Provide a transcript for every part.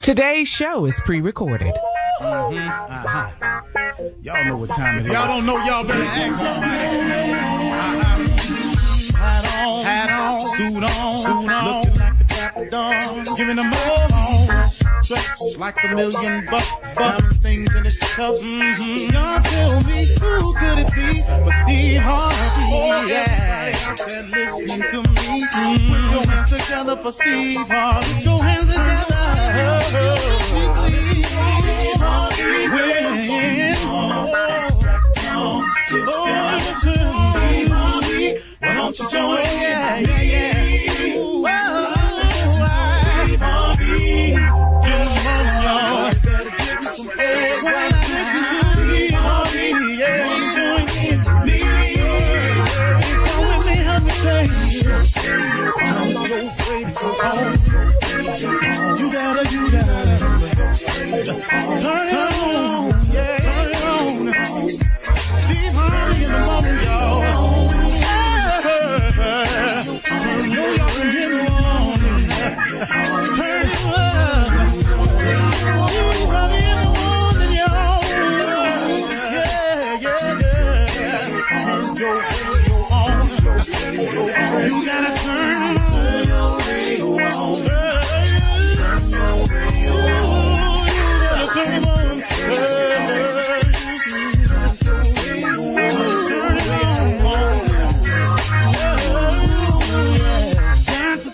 Today's show is pre-recorded. Y'all know what time it is. Y'all don't know, y'all better ask somebody. Hat on, suit on, looking like the Capadon, giving them all dressed like $1 million bucks, things in his cuffs. Y'all tell me who could it be but Steve Harvey? Oh, yeah, out there listening to me. Put your hands together for Steve Harvey. Put your hands together. Steve Harvey, why don't you join? Yeah. Ooh, Steve Harvey, get on, y'all. Better give me some eggs while I listen to Steve Harvey. Yeah, join me. Come with me, help me say. I'm so afraid to go home. You gotta turn it on. Yeah, turn it on. Steve Harvey in the morning, y'all. I know y'all can hear me on. Turn it up. Steve Harvey in the morning, y'all. Yeah. Turn your radio on. You gotta turn your radio on. Turn it on.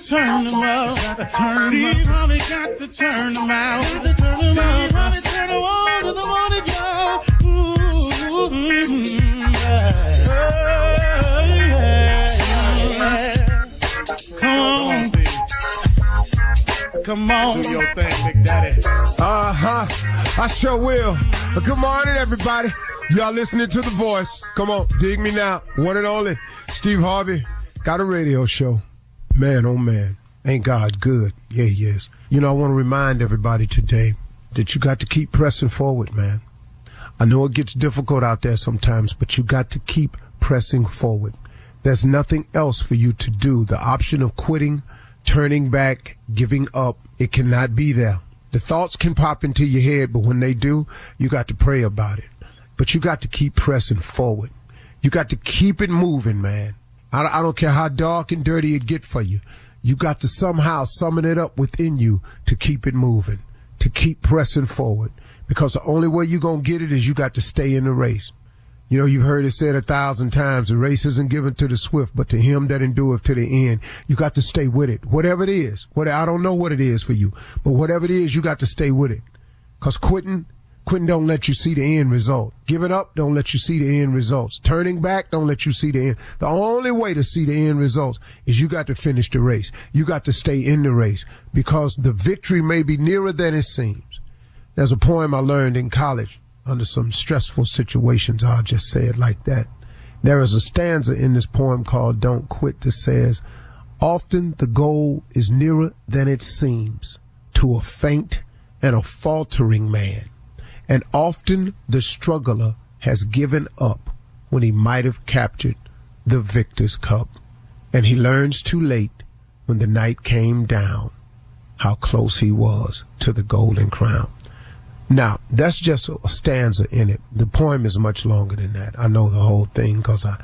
Turn them out. Steve Harvey got to turn them out. Steve Harvey turn them on to the morning, y'all. Come on. Do your thing, Big Daddy. I sure will. Good morning, everybody. Y'all listening to The Voice. Come on, dig me now. One and only. Steve Harvey got a radio show. Man, oh man, ain't God good? Yeah, he is. You know, I want to remind everybody today that you got to keep pressing forward, man. I know it gets difficult out there sometimes, but you got to keep pressing forward. There's nothing else for you to do. The option of quitting, turning back, giving up, it cannot be there. The thoughts can pop into your head, but when they do, you got to pray about it. But you got to keep pressing forward. You got to keep it moving, man. I don't care how dark and dirty it get for you. You got to somehow summon it up within you to keep it moving, to keep pressing forward. Because the only way you're going to get it is you got to stay in the race. You know, you've heard it said 1,000 times, the race isn't given to the swift, but to him that endureth to the end. You got to stay with it, whatever it is. I don't know what it is for you, but whatever it is, you got to stay with it. Because quitting don't let you see the end result. Giving up don't let you see the end results. Turning back don't let you see the end. The only way to see the end results is you got to finish the race. You got to stay in the race because the victory may be nearer than it seems. There's a poem I learned in college under some stressful situations. I'll just say it like that. There is a stanza in this poem called Don't Quit that says, often the goal is nearer than it seems to a faint and a faltering man. And often the struggler has given up when he might have captured the victor's cup. And he learns too late when the night came down how close he was to the golden crown. Now, that's just a stanza in it. The poem is much longer than that. I know the whole thing because I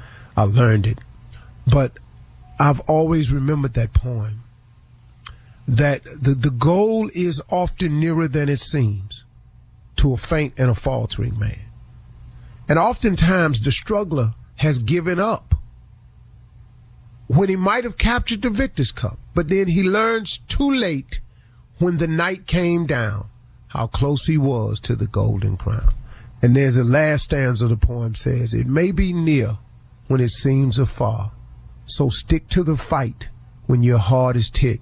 learned it. But I've always remembered that poem, that the goal is often nearer than it seems to a faint and a faltering man. And oftentimes the struggler has given up when he might have captured the victor's cup. But then he learns too late when the night came down how close he was to the golden crown. And there's the last stanza of the poem says, it may be near when it seems afar. So stick to the fight when your heart is hit.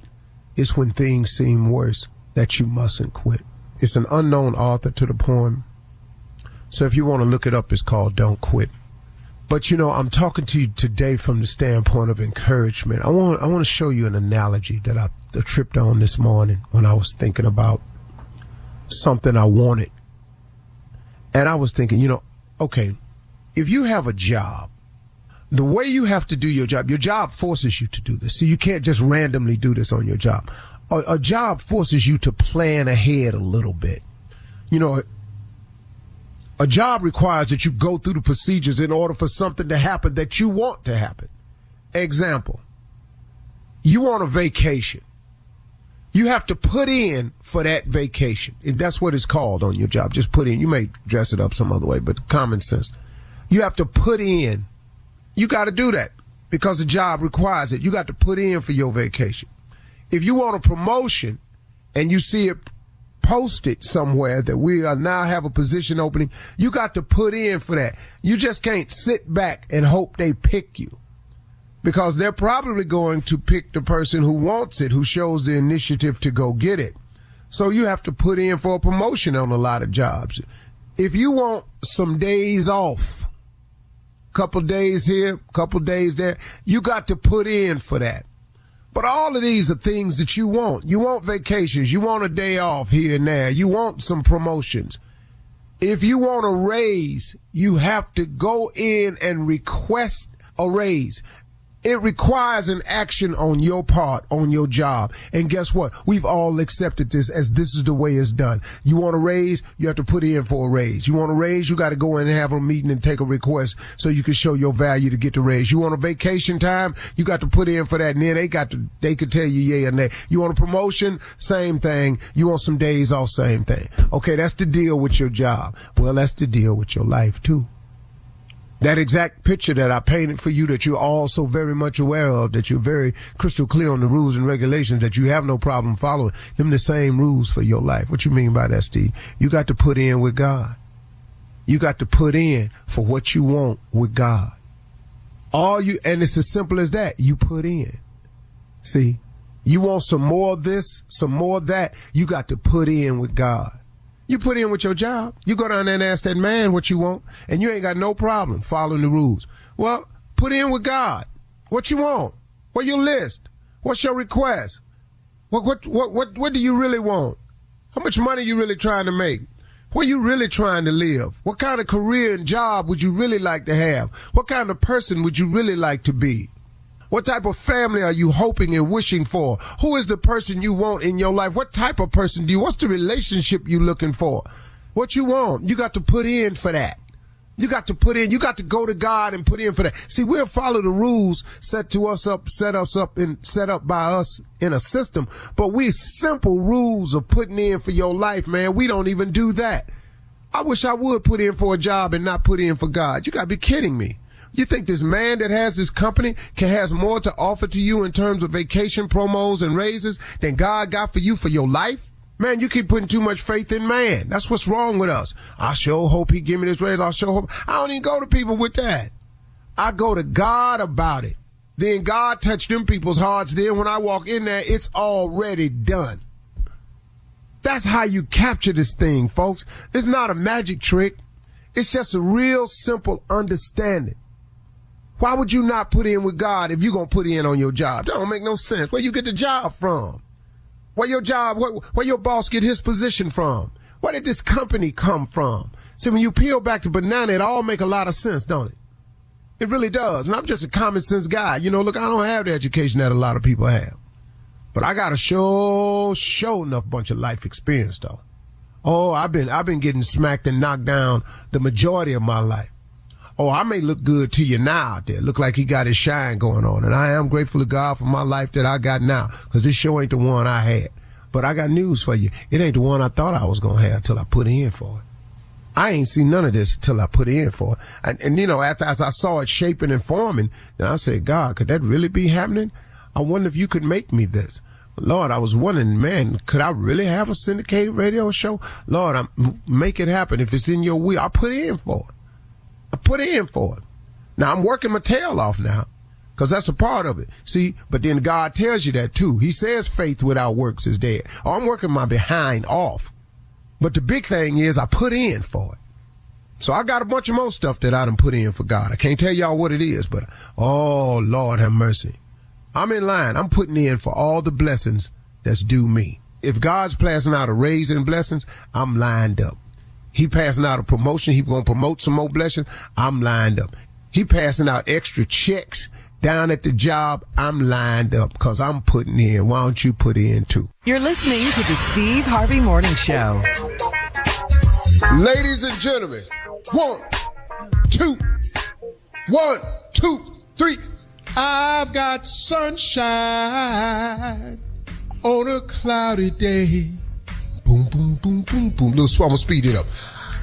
It's when things seem worse that you mustn't quit. It's an unknown author to the poem. So if you want to look it up, it's called Don't Quit. But, you know, I'm talking to you today from the standpoint of encouragement. I want to show you an analogy that I tripped on this morning when I was thinking about something I wanted. And I was thinking, you know, okay, if you have a job, the way you have to do your job forces you to do this. So you can't just randomly do this on your job. a job forces you to plan ahead a little bit. You know, a job requires that you go through the procedures in order for something to happen that you want to happen. Example, you want a vacation. You have to put in for that vacation. And that's what it's called on your job. Just put in. You may dress it up some other way, but common sense. You have to put in. You got to do that because the job requires it. You got to put in for your vacation. If you want a promotion and you see it posted somewhere that we are now have a position opening, you got to put in for that. You just can't sit back and hope they pick you, because they're probably going to pick the person who wants it, who shows the initiative to go get it. So you have to put in for a promotion on a lot of jobs. If you want some days off, couple days here, couple days there, you got to put in for that. But all of these are things that you want. You want vacations. You want a day off here and there. You want some promotions. If you want a raise, you have to go in and request a raise. It requires an action on your part, on your job. And guess what? We've all accepted this as this is the way it's done. You want a raise, you have to put in for a raise. You want a raise, you got to go in and have a meeting and take a request so you can show your value to get the raise. You want a vacation time, you got to put in for that. And then they could tell you yay or nay. You want a promotion, same thing. You want some days off, same thing. Okay, that's the deal with your job. Well, that's the deal with your life too. That exact picture that I painted for you, that you're all so very much aware of, that you're very crystal clear on the rules and regulations, that you have no problem following, them the same rules for your life. What you mean by that, Steve? You got to put in with God. You got to put in for what you want with God. And it's as simple as that. You put in. See, you want some more of this, some more of that, you got to put in with God. You put in with your job. You go down there and ask that man what you want, and you ain't got no problem following the rules. Well, put in with God. What you want? What your list? What's your request? What do you really want? How much money you really trying to make? Where you really trying to live? What kind of career and job would you really like to have? What kind of person would you really like to be? What type of family are you hoping and wishing for? Who is the person you want in your life? What type of person do you? What's the relationship you looking for? What you want? You got to put in for that. You got to put in. You got to go to God and put in for that. See, we'll follow the rules set up by us in a system, but we simple rules of putting in for your life, man. We don't even do that. I wish I would put in for a job and not put in for God. You got to be kidding me. You think this man that has this company has more to offer to you in terms of vacation promos and raises than God got for you for your life? Man, you keep putting too much faith in man. That's what's wrong with us. I sure hope he give me this raise. I sure hope. I don't even go to people with that. I go to God about it. Then God touched them people's hearts. Then when I walk in there, it's already done. That's how you capture this thing, folks. It's not a magic trick. It's just a real simple understanding. Why would you not put in with God if you're going to put in on your job? That don't make no sense. Where you get the job from? Where your boss get his position from? Where did this company come from? See, when you peel back the banana, it all make a lot of sense, don't it? It really does. And I'm just a common sense guy. You know, look, I don't have the education that a lot of people have. But I got a show enough bunch of life experience, though. Oh, I've been getting smacked and knocked down the majority of my life. Oh, I may look good to you now out there. Look like he got his shine going on. And I am grateful to God for my life that I got now, because this show ain't the one I had. But I got news for you. It ain't the one I thought I was going to have till I put in for it. I ain't seen none of this till I put in for it. And you know, as I saw it shaping and forming, then I said, God, could that really be happening? I wonder if you could make me this. Lord, I was wondering, man, could I really have a syndicated radio show? Lord, make it happen. If it's in your will, I put in for it. I put in for it. Now, I'm working my tail off now, because that's a part of it. See, but then God tells you that too. He says faith without works is dead. Oh, I'm working my behind off. But the big thing is I put in for it. So I got a bunch of more stuff that I done put in for God. I can't tell y'all what it is, but oh, Lord have mercy. I'm in line. I'm putting in for all the blessings that's due me. If God's passing out a raise and blessings, I'm lined up. He passing out a promotion. He going to promote some more blessings. I'm lined up. He passing out extra checks down at the job, I'm lined up because I'm putting in. Why don't you put in too? You're listening to the Steve Harvey Morning Show. Ladies and gentlemen, 1, 2, 1, 2, 3. I've got sunshine on a cloudy day. Boom, boom, boom, boom, boom. I'm going to speed it up.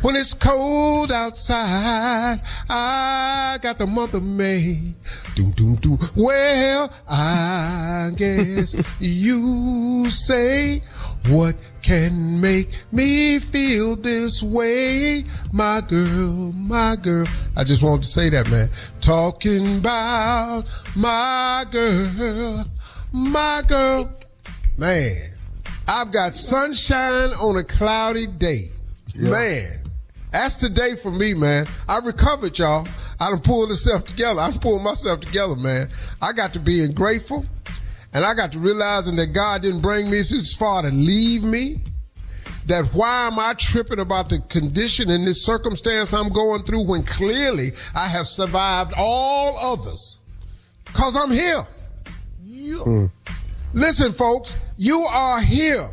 When it's cold outside, I got the month of May. Doom, doom, doom. Well, I guess you say, what can make me feel this way? My girl, my girl. I just wanted to say that, man. Talking about my girl, my girl. Man, I've got sunshine on a cloudy day. Yeah. Man. That's the day for me, man. I recovered, y'all. I done pulled myself together. I done pulled myself together, man. I got to being grateful, and I got to realizing that God didn't bring me this far to leave me. That why am I tripping about the condition and this circumstance I'm going through when clearly I have survived all others? Because I'm here. Listen, folks, you are here.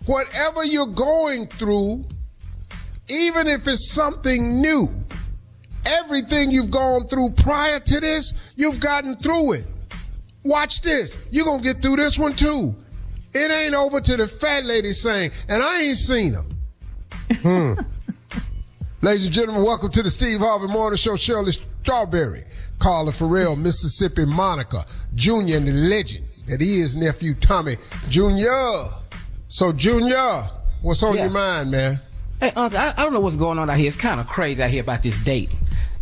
Whatever you're going through, even if it's something new, everything you've gone through prior to this, you've gotten through it. Watch this. You're going to get through this one too. It ain't over till the fat lady sing, and I ain't seen her. Ladies and gentlemen, welcome to the Steve Harvey Morning Show. Shirley Strawberry, Carla Farrell, Mississippi Monica, Junior, and the legend that is nephew Tommy Jr. So, Junior, what's on your mind, man? Hey, Uncle, I don't know what's going on out here. It's kind of crazy out here about this date.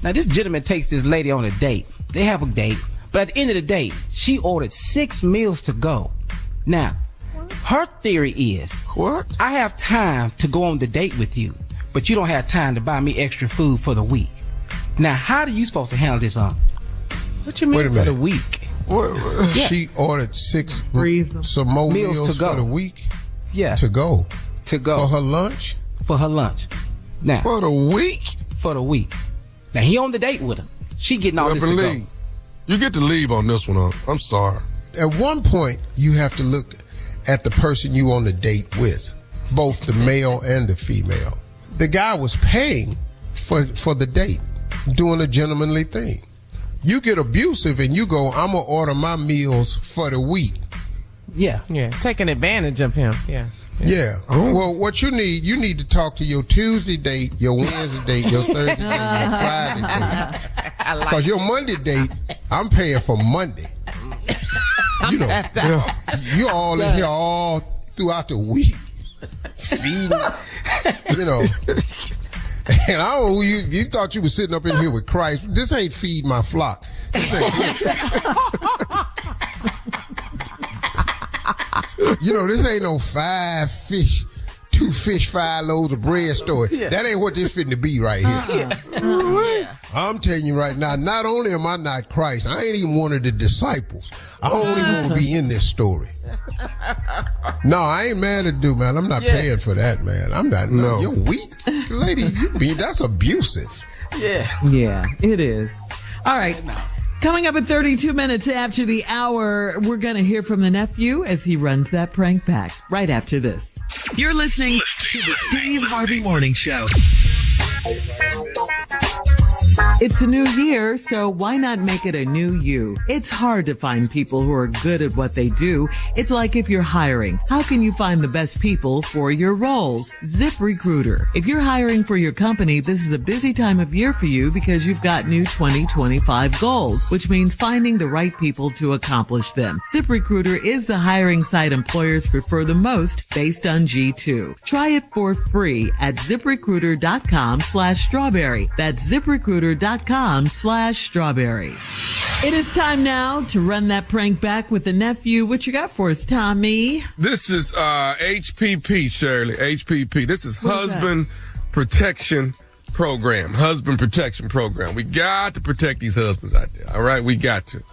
Now, this gentleman takes this lady on a date. They have a date. But at the end of the day, she ordered 6 meals to go. Now, her theory is, what? I have time to go on the date with you, but you don't have time to buy me extra food for the week. Now, how are you supposed to handle this, Uncle? What you mean for the week? She ordered 6 some more meals to go for the week? Yeah. To go? To go. For her lunch? For her lunch. Now. For the week? For the week. Now, he on the date with her. She getting all this to go. You get to leave on this one, I'm sorry. At one point, you have to look at the person you on the date with, both the male and the female. The guy was paying for the date, doing a gentlemanly thing. You get abusive and you go, I'm going to order my meals for the week. Yeah. Yeah, taking advantage of him, yeah. Yeah. Well, what you need to talk to your Tuesday date, your Wednesday date, your Thursday date, your Friday date. Because your Monday date, I'm paying for Monday. You know, you're all in here all throughout the week, feeding, you know. And I don't know, you thought you were sitting up in here with Christ. This ain't feed my flock. This ain't you know, this ain't no 5 fish, 2 fish, 5 loaves of bread story. Yeah. That ain't what this fitting to be right here. I'm telling you right now, not only am I not Christ, I ain't even one of the disciples. I don't even want to be in this story. No, I ain't mad at dude, man. I'm not paying for that, man. I'm not. No. You're weak. Lady, that's abusive. Yeah. Yeah, it is. All right. Coming up at 32 minutes after the hour, we're going to hear from the nephew as he runs that prank back right after this. You're listening to the Steve Harvey Morning Show. It's a new year, so why not make it a new you? It's hard to find people who are good at what they do. It's like if you're hiring. How can you find the best people for your roles? ZipRecruiter. If you're hiring for your company, this is a busy time of year for you because you've got new 2025 goals, which means finding the right people to accomplish them. ZipRecruiter is the hiring site employers prefer the most based on G2. Try it for free at ZipRecruiter.com/strawberry. That's ZipRecruiter.com/strawberry. It is time now to run that prank back with the nephew. What you got for us, Tommy? This is HPP, Shirley. HPP. This is Husband Protection Program. Husband Protection Program. We got to protect these husbands out there. All right? We got to.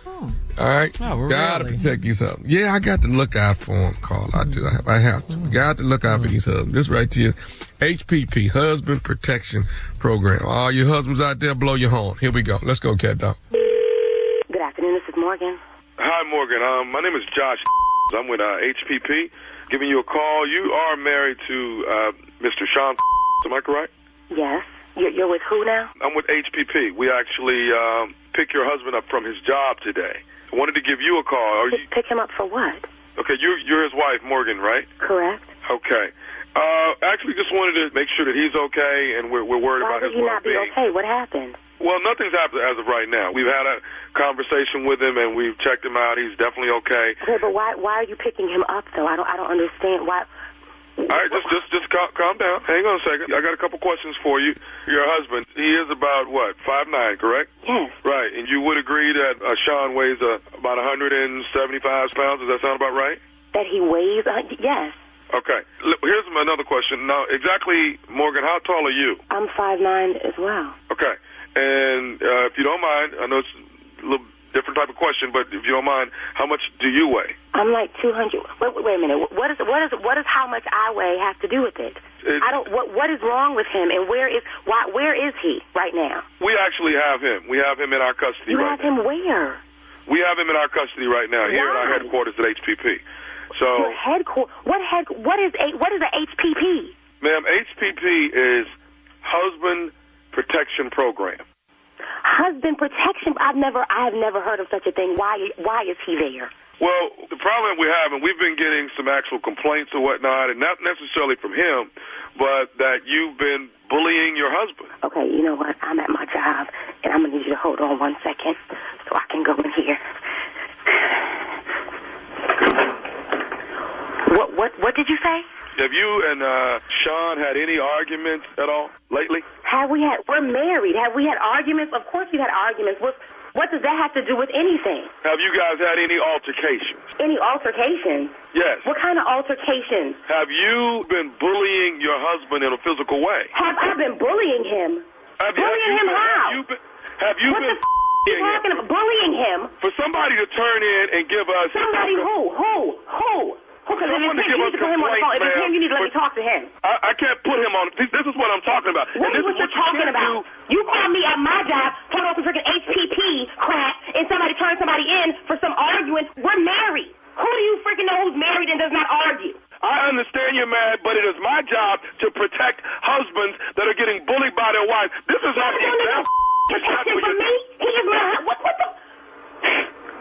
All right? Oh, got to protect these husbands. Yeah, I got to look out for them, Carl. I do. I have to. Got to look out for these husbands. This right here. HPP, Husband Protection Program. All you husbands out there, blow your horn. Here we go. Let's go, cat dog. Good afternoon. This is Morgan. Hi, Morgan. My name is Josh. I'm with HPP. Giving you a call. You are married to Mr. Sean. Am I correct? Yes. You're with who now? I'm with HPP. We actually picked your husband up from his job today. I wanted to give you a call. Pick him up for what? Okay, you're his wife, Morgan, right? Correct. Okay. Actually, just wanted to make sure that he's okay, and we're worried about his well-being. Why would he not be okay? What happened? Well, nothing's happened as of right now. We've had a conversation with him, and we've checked him out. He's definitely okay. Okay, but why are you picking him up, though? I don't understand why. All right, just calm down. Hang on a second. I got a couple questions for you. Your husband, he is about, what, 5'9", correct? Yes. Right, and you would agree that Sean weighs about 175 pounds. Does that sound about right? That he weighs? Yes. Okay. Here's another question. Now, exactly, Morgan, how tall are you? I'm 5'9" as well. Okay. And if you don't mind, I know it's a little different type of question, but if you don't mind, how much do you weigh? I'm like 200. Wait a minute. What does how much I weigh have to do with it? I don't. What is wrong with him, and where is he right now? We actually have him. We have him in our custody. You right have him where? We have him in our custody right now, here at our headquarters at HPP. So, your headquarters? What is a HPP? Ma'am, HPP is Husband Protection Program. Husband protection? I have never heard of such a thing. Why is he there? Well, the problem we have, and we've been getting some actual complaints or whatnot, and not necessarily from him, but that you've been bullying your husband. Okay, you know what? I'm at my job, and I'm gonna need you to hold on 1 second so I can go in here. What did you say? Have you and Sean had any arguments at all lately? We're married. Have we had arguments? Of course we had arguments. What does that have to do with anything? Have you guys had any altercations? Any altercations? Yes. What kind of altercations? Have you been bullying your husband in a physical way? Have I been bullying him? Bullying him how? Have you been talking about bullying him? For somebody to turn in and give us... Somebody who? Okay, someone to give us complaints, ma'am. You need to let me talk to him. I can't put him on. This is what I'm talking about. What is what you're talking about? You called me at my job, talking about some freaking HPP crap, and somebody turned somebody in for some arguing. We're married. Who do you freaking know who's married and does not argue? I understand you're mad, but it is my job to protect husbands that are getting bullied by their wives. This is our example. Protection for me? He is my... What the...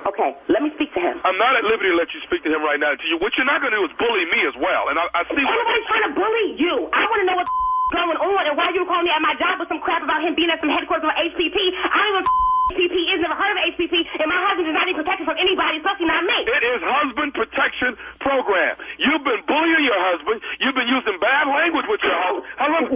Okay, let me speak to him. I'm not at liberty to let you speak to him right now. What you're not going to do is bully me as well. And I see what... Nobody's trying to bully you. I want to know what's going on and why you were calling me at my job with some crap about him being at some headquarters of HPP. I don't even know HPP is, never heard of HPP, and my husband is not even protected from anybody, especially not me. It is Husband Protection Program. You've been bullying your husband. You've been using bad language with your husband. How long...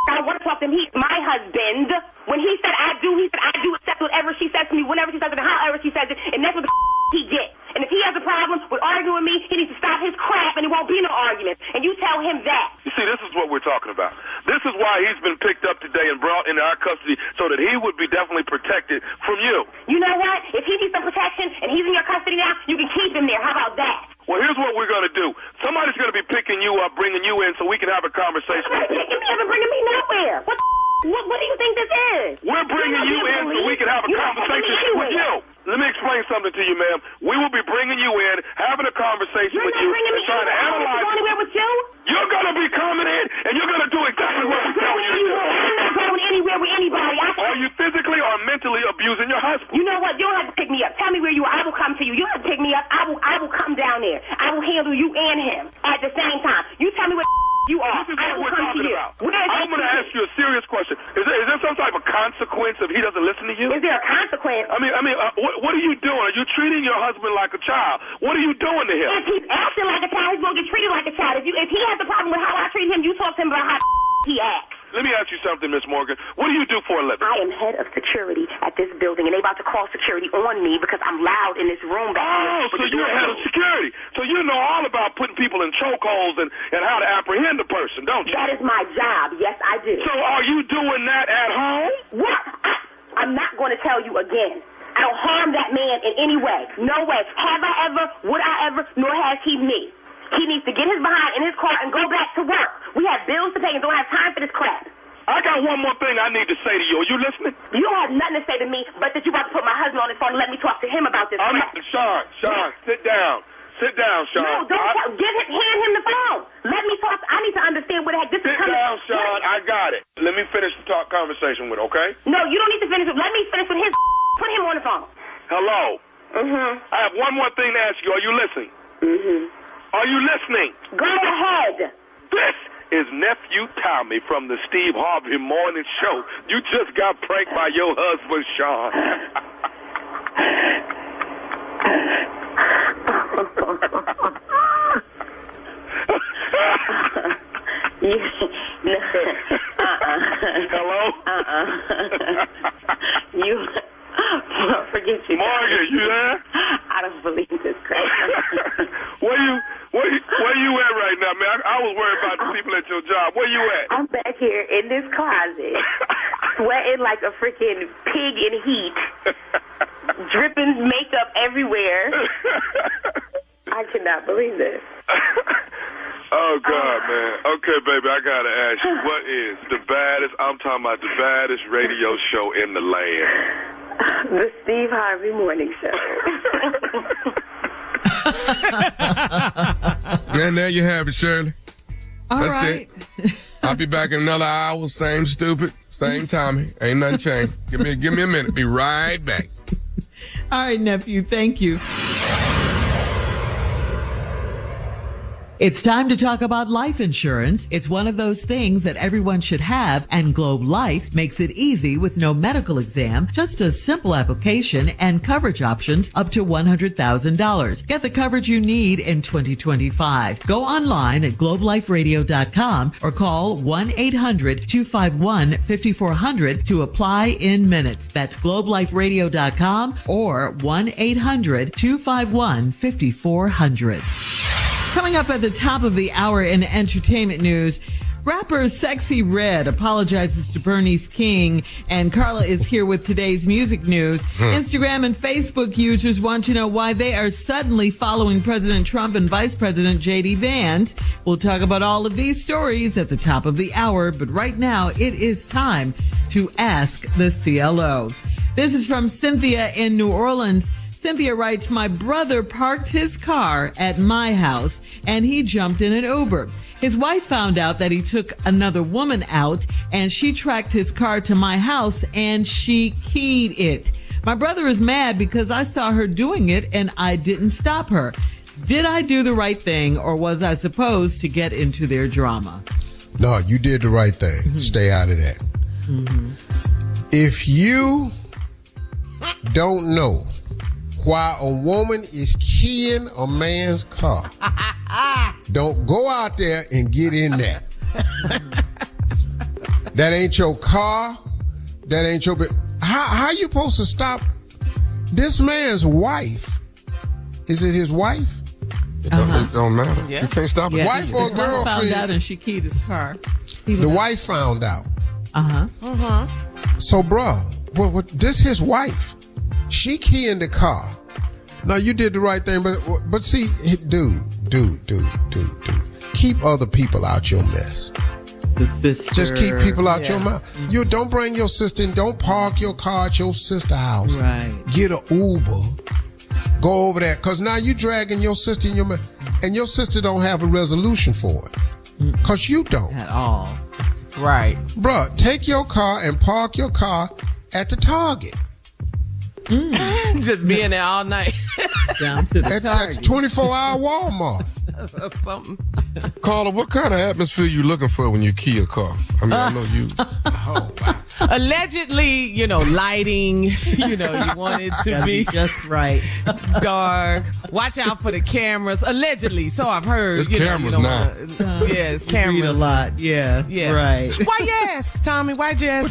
I don't want to talk to him. He's my husband. When he said I do, accept whatever she says to me, whenever she says it, and however she says it, and that's what he gets. And if he has a problem with arguing with me, he needs to stop his crap, and it won't be no argument. And you tell him that. You see, this is what we're talking about. This is why he's been picked up today and brought into our custody so that he would be definitely protected from you. You know what? If he needs some protection and he's in your custody now, you can keep him there. How about that? Well, here's what we're going to do. Somebody's going to be picking you up, bringing you in so we can have a conversation. You're not bringing me nowhere. What do you think this is? We're bringing you in so we can have a conversation with you. Let me explain something to you, ma'am. We will be bringing you in, having a conversation with you, and trying to analyze. Going anywhere with you? You're going to be coming in, and you're going to do exactly what I'm telling you to do. I'm not going anywhere with anybody. Are you physically or mentally abusing your husband? You know what? You don't have to pick me up. Tell me where you are. I will come to you. You don't have to pick me up. I will come down there. I will handle you and him at the same time. You tell me where you are. This is what we're talking about. I'm going to ask you a serious question. Is there some type of consequence if he doesn't listen to you? Is there a consequence? I mean, what are you doing? Are you treating your husband like a child? What are you doing to him? If he's acting like a child, he's going to get treated like a child. If he has a problem with how I treat him, you talk to him about how he acts. Let me ask you something, Miss Morgan. What do you do for a living? I am head of security at this building, and they about to call security on me because I'm loud in this room back here. Oh, so you're head of security. So you know all about putting people in chokeholds and how to apprehend a person, don't you? That is my job. Yes, I do. So are you doing that at home? What? I'm not going to tell you again. I don't harm that man in any way. No way. Have I ever, would I ever, nor has he me. He needs to get his behind in his car and go back to work. We have bills to pay and don't have time for this crap. I got one more thing I need to say to you. Are you listening? You don't have nothing to say to me, but that you about to put my husband on his phone and let me talk to him about this. I'm not, Sean, sit down. Sit down, Sean. No, hand him the phone. Let me talk. I need to understand what the heck this is coming. Sit down, Sean. I got it. Let me finish the conversation with, okay? No, you don't need to finish it. Let me finish with his. Put him on the phone. Hello. Mm-hmm. I have one more thing to ask you. Are you listening? Mm-hmm. Are you listening? Go ahead. This is Nephew Tommy from the Steve Harvey Morning Show. You just got pranked by your husband, Sean. Hello? You forget you. Morgan, you there? I don't believe this crap. Where you at right now, man? I was worried about the people at your job. Where you at? I'm back here in this closet, sweating like a freaking pig in heat, dripping makeup everywhere. I cannot believe this. Oh, God, man. Okay, baby, I got to ask you, what is the baddest, I'm talking about the baddest radio show in the land? The Steve Harvey Morning Show. And there you have it, Shirley. That's it. I'll be back in another hour. Same stupid, same timing. Ain't nothing changed. Give me a minute. Be right back. All right, nephew. Thank you. It's time to talk about life insurance. It's one of those things that everyone should have, and Globe Life makes it easy with no medical exam, just a simple application and coverage options up to $100,000. Get the coverage you need in 2025. Go online at globeliferadio.com or call 1-800-251-5400 to apply in minutes. That's globeliferadio.com or 1-800-251-5400. Coming up at the top of the hour in entertainment news, rapper Sexy Red apologizes to Bernice King, and Carla is here with today's music news. Instagram and Facebook users want to know why they are suddenly following President Trump and Vice President J.D. Vance. We'll talk about all of these stories at the top of the hour, but right now it is time to ask the CLO. This is from Cynthia in New Orleans. Cynthia writes, my brother parked his car at my house and he jumped in an Uber. His wife found out that he took another woman out and she tracked his car to my house and she keyed it. My brother is mad because I saw her doing it and I didn't stop her. Did I do the right thing or was I supposed to get into their drama? No, you did the right thing. Stay out of that. If you don't know why a woman is keying a man's car, don't go out there and get in that. That ain't your car. That ain't your... How you supposed to stop this man's wife? Is it his wife? It don't matter. Yeah. You can't stop it. Wife or girlfriend? Found out and she keyed his car. The wife found out. So, bruh, what, this his wife. She keying the car. Now, you did the right thing, but see, dude. Keep other people out your mess. The sister. Just keep people out your mouth. You don't bring your sister in. Don't park your car at your sister's house. Right. Get an Uber. Go over there. Because now you dragging your sister in your mouth. And your sister don't have a resolution for it. Because you don't. At all. Right. Bruh, take your car and park your car at the Target. Just being there all night. Down to the at the 24-hour Walmart. Something. Carla, what kind of atmosphere you looking for when you key a car? I mean, I know you. Allegedly, lighting. You want it to be just right. Dark. Watch out for the cameras. Allegedly, so I've heard. There's cameras now. Yes, cameras. Read a lot. Yeah. Right. Why you ask, Tommy? Why'd you ask?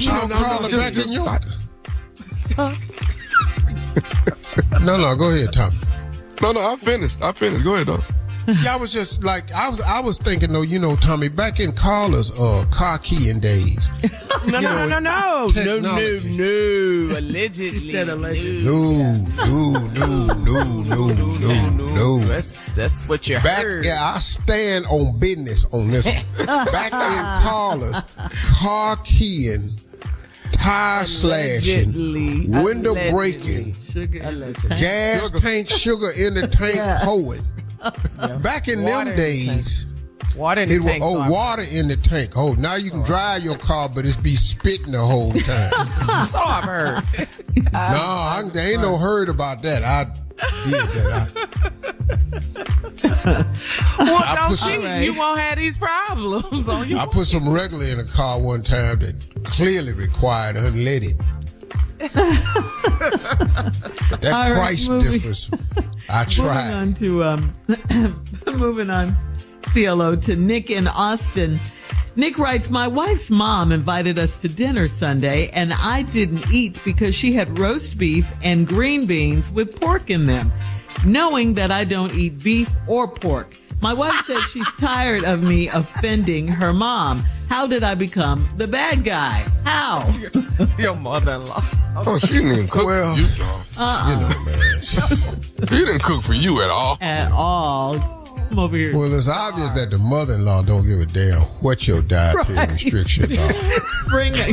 No, go ahead, Tommy. No, I finished. Go ahead, though. Yeah, I was just like, I was thinking though, Tommy, back in Carla's car keying days. No. Allegedly. No. That's what you heard. Yeah, I stand on business on this one. Back in Carla's car keying tire slashing, window breaking, gas tank sugar in the tank pouring. Back in them days, water in the tank. Water in the tank. Oh, now you can drive your car, but it's be spitting the whole time. I've heard. There ain't no heard about that. I did that. You won't have these problems on you. I put some regular in a car one time that clearly required unleaded. But that price difference, I tried. Moving on, CLO, to Nick in Austin. Nick writes, my wife's mom invited us to dinner Sunday, and I didn't eat because she had roast beef and green beans with pork in them, knowing that I don't eat beef or pork. My wife said she's tired of me offending her mom. How did I become the bad guy? How? Your mother-in-law. Oh, she didn't even cook for you, dog. You know, man. She didn't cook for you at all. At all. I'm over here. Well, it's obvious that the mother-in-law don't give a damn what your dietary restrictions are.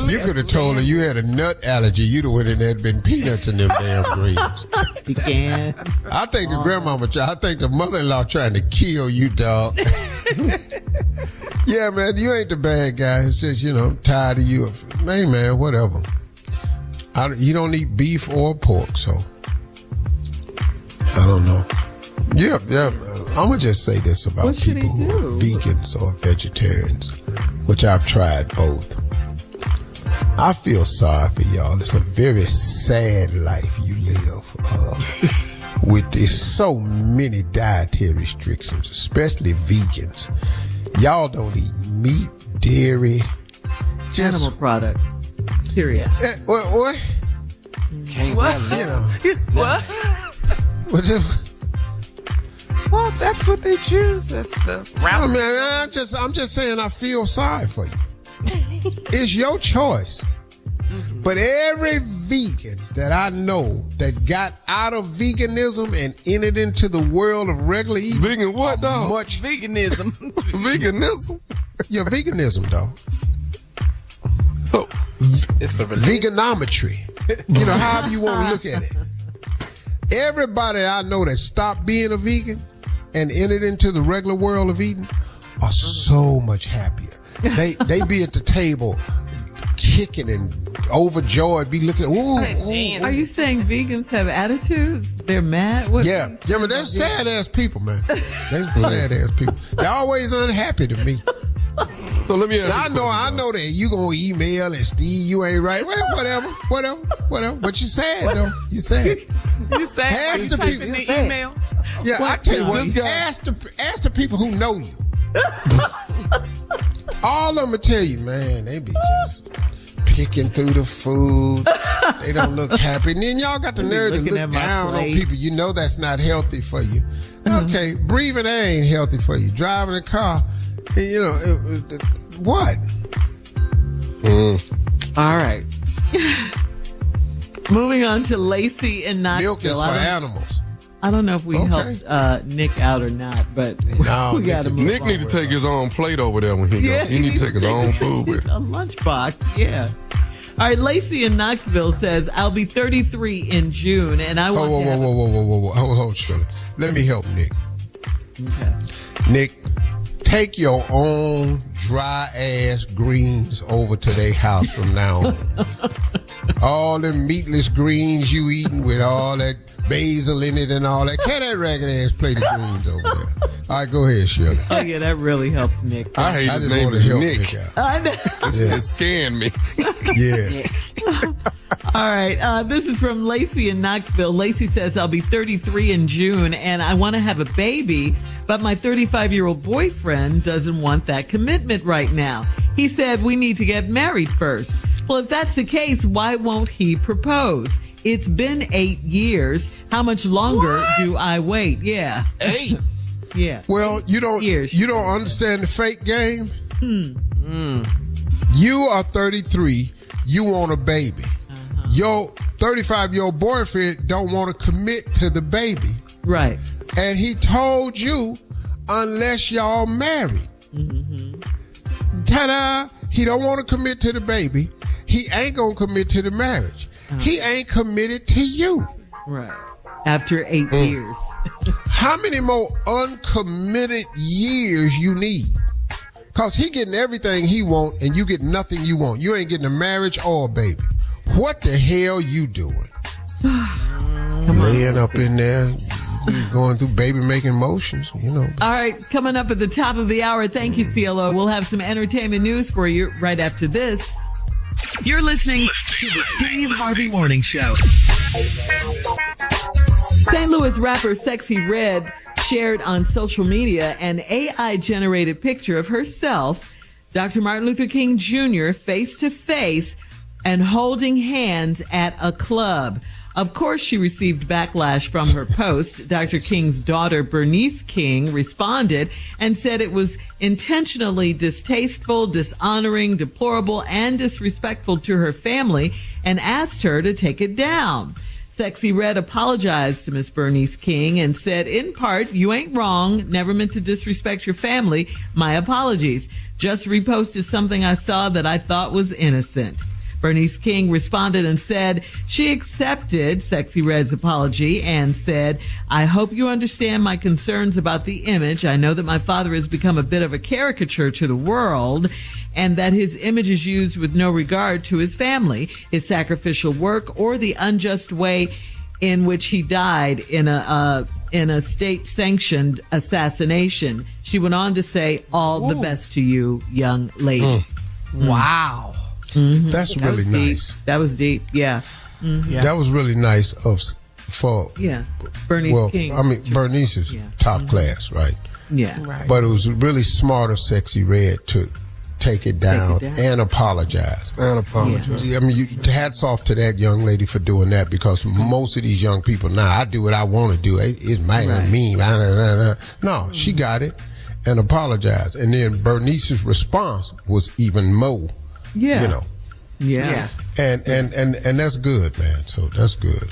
You could have told her you had a nut allergy. You'd have went in there and been peanuts in them damn greens. You can. I think the mother-in-law trying to kill you, dog. Yeah, man, you ain't the bad guy. It's just, I'm tired of you. Hey, man, whatever. You don't eat beef or pork, so I don't know. Yeah. I'm going to just say this about people who are vegans or vegetarians, which I've tried both. I feel sorry for y'all. It's a very sad life you live with so many dietary restrictions, especially vegans. Y'all don't eat meat, dairy, animal products. Period. What? What? What? Well, that's what they choose. That's the route. I'm just saying I feel sorry for you. It's your choice. But every vegan that I know that got out of veganism and entered into the world of regular eating. Vegan what, dog? Veganism. Veganism? Yeah, veganism, dog. So, it's a vegaноmetry. However you want to look at it. Everybody I know that stopped being a vegan and entered into the regular world of eating are so much happier. They be at the table kicking and overjoyed, be looking, ooh. Are you saying vegans have attitudes? They're mad? Yeah, but they're sad-ass people, man. They're sad-ass people. They're always unhappy to me. So let me ask you. I know that you gonna email and Steve, you ain't right. Well, whatever. But you sad though. You sad. You sad. Ask the people. Email. Yeah, I tell you what. Ask the people who know you. All of them will tell you, man. They be just picking through the food. They don't look happy. And then y'all got the nerve to look down on people. You know that's not healthy for you. Okay, breathing air ain't healthy for you. Driving a car. What? All right. Moving on to Lacey in Knoxville. Milk is for animals. I don't know if we helped Nick out or not, but we got to move on. Nick need to take his own plate over there when he goes. He need to take his own food with him. A lunchbox, yeah. All right, Lacey in Knoxville says, I'll be 33 in June, and I want to Whoa. Hold, Shirley. Let me help Nick. Okay. Nick, take your own dry ass greens over to their house from now on. All them meatless greens you eating with all that basil in it and all that. Carry that ragged ass plate of greens over there. All right, go ahead, Shirley. Oh, yeah, that really helps Nick. I hate his name is Nick. I know. It scared me. Yeah. All right. This is from Lacey in Knoxville. Lacey says, I'll be 33 in June and I want to have a baby, but my 35-year-old boyfriend doesn't want that commitment right now. He said we need to get married first. Well, if that's the case, why won't he propose? It's been 8 years. How much longer do I wait? Yeah. 8? Yeah. Well, you don't understand the fake game? You are 33. You want a baby. Your 35-year-old boyfriend don't want to commit to the baby. Right. And he told you unless y'all married. Ta-da! He don't want to commit to the baby. he ain't gonna commit to the marriage. He ain't committed to you. Right. After 8 years. How many more uncommitted years you need? Because he getting everything he want and you get nothing you want. You ain't getting a marriage or a baby. What the hell you doing? Laying up in there, going through baby-making motions, you know. All right, coming up at the top of the hour. Thank you, CLO. We'll have some entertainment news for you right after this. You're listening to the Steve Harvey Morning Show. St. Louis rapper Sexy Red shared on social media an AI-generated picture of herself, Dr. Martin Luther King Jr., face-to-face and holding hands at a club. Of course, she received backlash from her post. Dr. King's daughter, Bernice King, responded and said it was intentionally distasteful, dishonoring, deplorable, and disrespectful to her family and asked her to take it down. Sexy Red apologized to Miss Bernice King and said, in part, you ain't wrong. Never meant to disrespect your family. My apologies. Just reposted something I saw that I thought was innocent. Bernice King responded and said she accepted Sexy Red's apology and said, I hope you understand my concerns about the image. I know that my father has become a bit of a caricature to the world and that his image is used with no regard to his family, his sacrificial work, or the unjust way in which he died in a state-sanctioned assassination. She went on to say, all the best to you, young lady. Wow. Mm-hmm. That's really nice. That was deep. Yeah. Mm-hmm. That was really nice for Bernice King. I mean, Bernice is top class, right? Yeah. Right. But it was really smart of Sexy Red to take it down and apologize. And apologize. Yeah. I mean, hats off to that young lady for doing that, because most of these young people now, I do what I want to do. It's me. No, she got it and apologized. And then Bernice's response was even more. Yeah. You know. Yeah. And that's good, man. So that's good.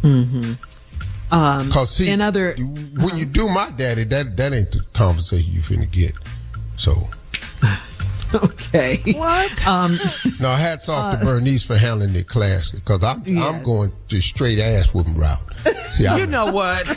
Mm-hmm. Cause see, when you do my daddy, that ain't the conversation you finna get. So. Okay. What? No, hats off to Bernice for handling it classy, because I'm going the straight ass whooping route. See, you know what?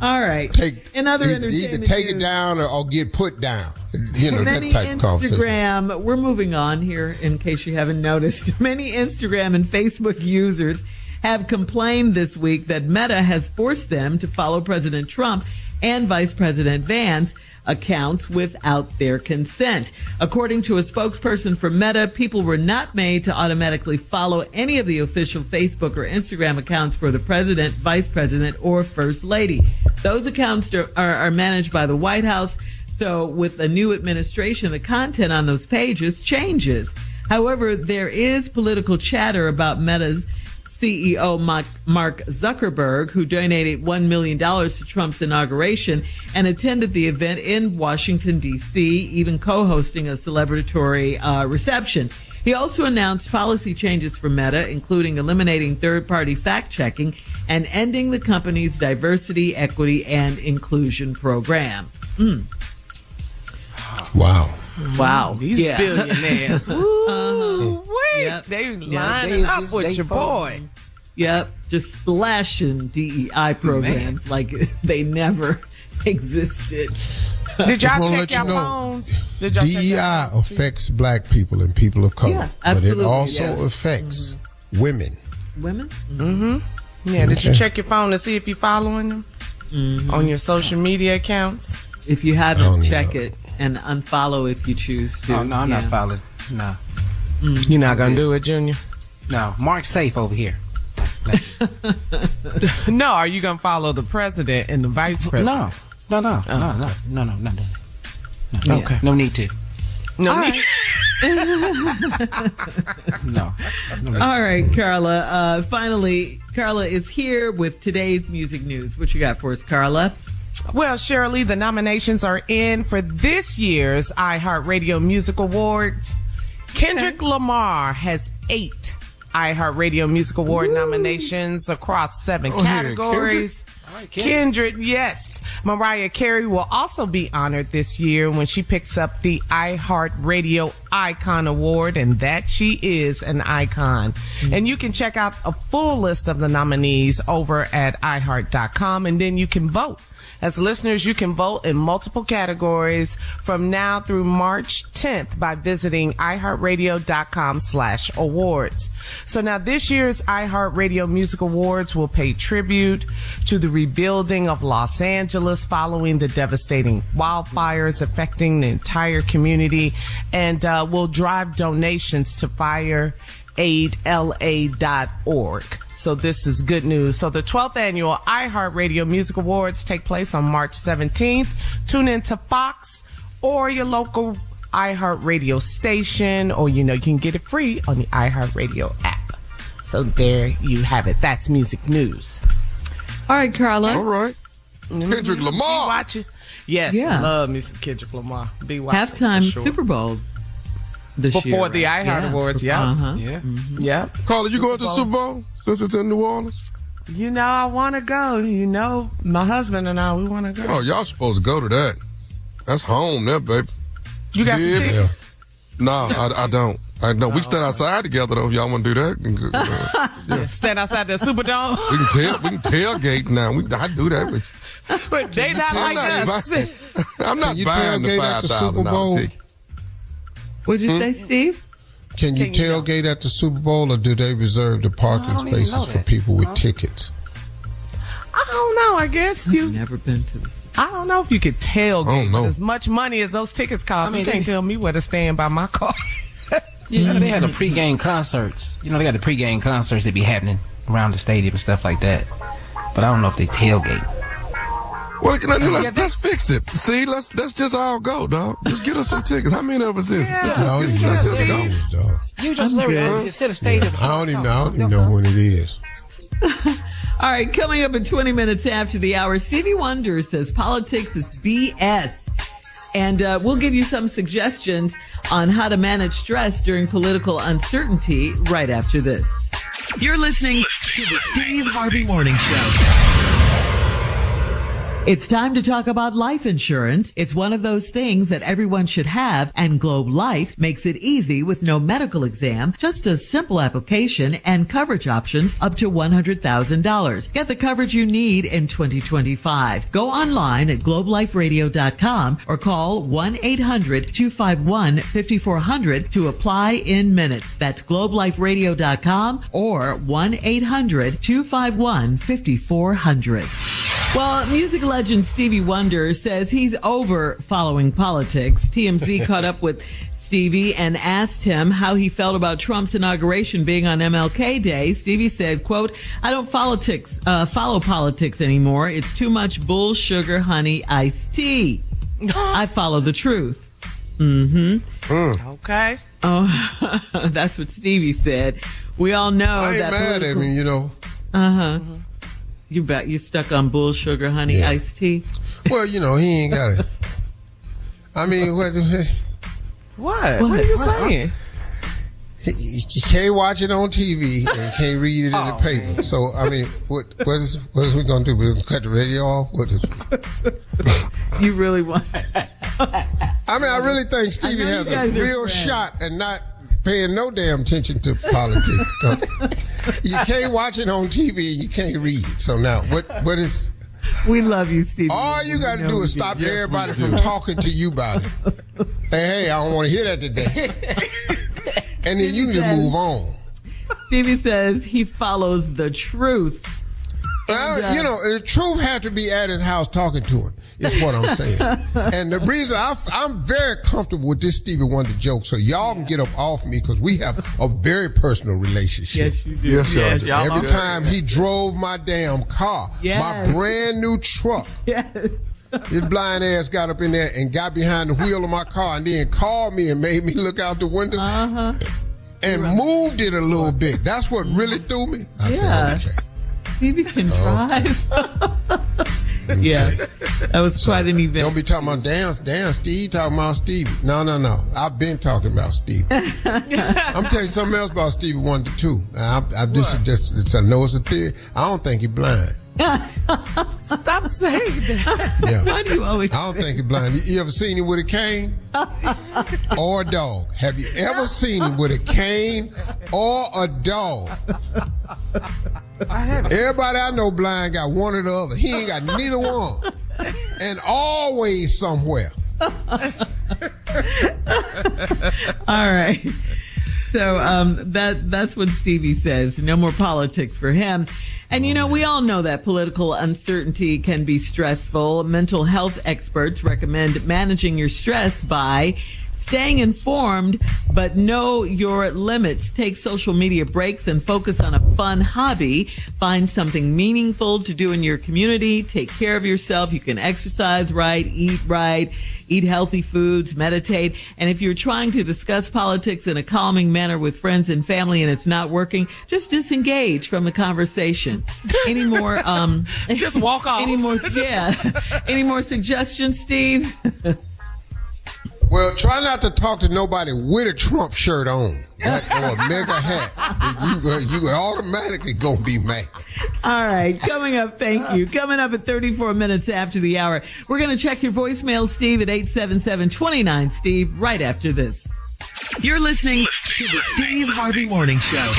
All right. Either take it down or get put down. You know, many that type of conversation. Instagram, we're moving on here in case you haven't noticed. Many Instagram and Facebook users have complained this week that Meta has forced them to follow President Trump and Vice President Vance accounts without their consent. According to a spokesperson for Meta, people were not made to automatically follow any of the official Facebook or Instagram accounts for the president, vice president, or first lady. Those accounts are managed by the White House. So with a new administration, the content on those pages changes. However, there is political chatter about Meta's CEO Mark Zuckerberg, who donated $1 million to Trump's inauguration and attended the event in Washington, D.C., even co-hosting a celebratory reception. He also announced policy changes for Meta, including eliminating third-party fact-checking and ending the company's diversity, equity, and inclusion program. Wow. These billionaires. Woo, wait. They lining up with your boy. Yep. Just slashing DEI programs like they never existed. Did y'all check your phones? DEI affects black people and people of color. Yeah, but it also affects women. Women? Mm-hmm. Yeah, did you check your phone to see if you're following them on your social media accounts? If you haven't, check it and unfollow if you choose to. Oh, no, I'm not following. No. You're not going to do it, Junior? No. Mark's safe over here. No, are you going to follow the president and the vice president? No. Okay. No need to. No need. No. All right, Carla. Finally, Carla is here with today's music news. What you got for us, Carla? Well, Shirley, the nominations are in for this year's iHeartRadio Music Awards. Kendrick Lamar has 8 iHeartRadio Music Award nominations across 7 categories. Kindred, yes. Mariah Carey will also be honored this year when she picks up the iHeartRadio Icon Award, and that she is an icon. And you can check out a full list of the nominees over at iHeart.com, and then you can vote. As listeners, you can vote in multiple categories from now through March 10th by visiting iHeartRadio.com/awards. So now this year's iHeartRadio Music Awards will pay tribute to the rebuilding of Los Angeles following the devastating wildfires affecting the entire community, and will drive donations to FireAidLA.org. So this is good news. So the 12th annual iHeartRadio Music Awards take place on March 17th. Tune in to Fox or your local iHeartRadio station, or you can get it free on the iHeartRadio app. So there you have it. That's music news. All right, Carla. All right. Kendrick Lamar. Be watching. Yes, love me some Kendrick Lamar. Be watching. Halftime Super Bowl. Before the iHeart Awards, yeah. Yeah. Carla, you going to the Super Bowl since it's in New Orleans? I want to go. My husband and I, we want to go. Oh, y'all supposed to go to that. That's home there, baby. You got some tickets? No, I don't. We stand outside together, though. If y'all want to do that. Stand outside the Superdome? We can tailgate now. I do that with you. But they not like us. I'm not buying the $5,000 ticket. What'd you say, Steve? Can you tailgate at the Super Bowl, or do they reserve the parking spaces for people with tickets? I don't know. I guess I've never been to this. I don't know if you could tailgate. But as much money as those tickets cost, you can't tell me where to stand by my car. They had the pregame concerts. They got the pregame concerts that be happening around the stadium and stuff like that. But I don't know if they tailgate. Well, let's fix it. See, let's just all go, dog. Just get us some tickets. How many of us is it? Let's just go. You just literally set a stage up. I don't even know when it is. All right, coming up in 20 minutes after the hour, Stevie Wonder says politics is BS. And we'll give you some suggestions on how to manage stress during political uncertainty right after this. You're listening to the Steve Harvey Morning Show. It's time to talk about life insurance. It's one of those things that everyone should have, and Globe Life makes it easy with no medical exam, just a simple application and coverage options up to $100,000. Get the coverage you need in 2025. Go online at globeliferadio.com or call 1-800-251-5400 to apply in minutes. That's globeliferadio.com or 1-800-251-5400. Well, music legend Stevie Wonder says he's over following politics. TMZ caught up with Stevie and asked him how he felt about Trump's inauguration being on MLK Day. Stevie said, quote, "I don't follow politics anymore. It's too much bull, sugar, honey, iced tea. I follow the truth." Okay. Oh, that's what Stevie said. We all know I ain't that. mad at him, You bet you stuck on bull, sugar, honey, iced tea. Well, he ain't got it. I mean, what are you saying? You can't watch it on TV and can't read it in the paper. So, I mean, what is we going to do? We're going to cut the radio off? What is You really want... I mean, I really think Stevie has a real shot at not paying no damn attention to politics. You can't watch it on TV. You can't read it. So now, what is... We love you, Stevie. All you got to do is stop everybody from talking to you about it. Hey, I don't want to hear that today. And then you can just move on. Stevie says he follows the truth. Well, the truth had to be at his house talking to him, is what I'm saying. And the reason I'm very comfortable with this Stevie Wonder joke, so y'all can get up off me, because we have a very personal relationship. Yes, you do. Yes, every time he drove my damn car, my brand new truck. Yes. His blind ass got up in there and got behind the wheel of my car and then called me and made me look out the window and moved it a little bit. That's what really threw me. I said, okay. Stevie can drive. Yeah, that was quite an event. Don't be talking about damn Steve talking about Stevie. No. I've been talking about Stevie. I'm telling you something else about Stevie Wonder too. I know it's a theory. I don't think he's blind. Stop saying that. Yeah. Why do you always? I don't think he's blind. You ever seen him with a cane or a dog? Have you ever seen him with a cane or a dog? I haven't. Everybody I know blind got one or the other. He ain't got neither one. And always somewhere. All right. So that's what Stevie says. No more politics for him. And, we all know that political uncertainty can be stressful. Mental health experts recommend managing your stress by staying informed, but know your limits. Take social media breaks and focus on a fun hobby. Find something meaningful to do in your community. Take care of yourself. You can exercise right, eat healthy foods, meditate. And if you're trying to discuss politics in a calming manner with friends and family and it's not working, just disengage from the conversation. Any more, just walk off. Any more suggestions, Steve? Well, try not to talk to nobody with a Trump shirt on or a mega hat. You automatically gonna be mad. All right, coming up, thank you. Coming up at 34 minutes after the hour, we're going to check your voicemail, Steve, at 877-29, Steve, right after this. You're listening to the Steve Harvey Morning Show.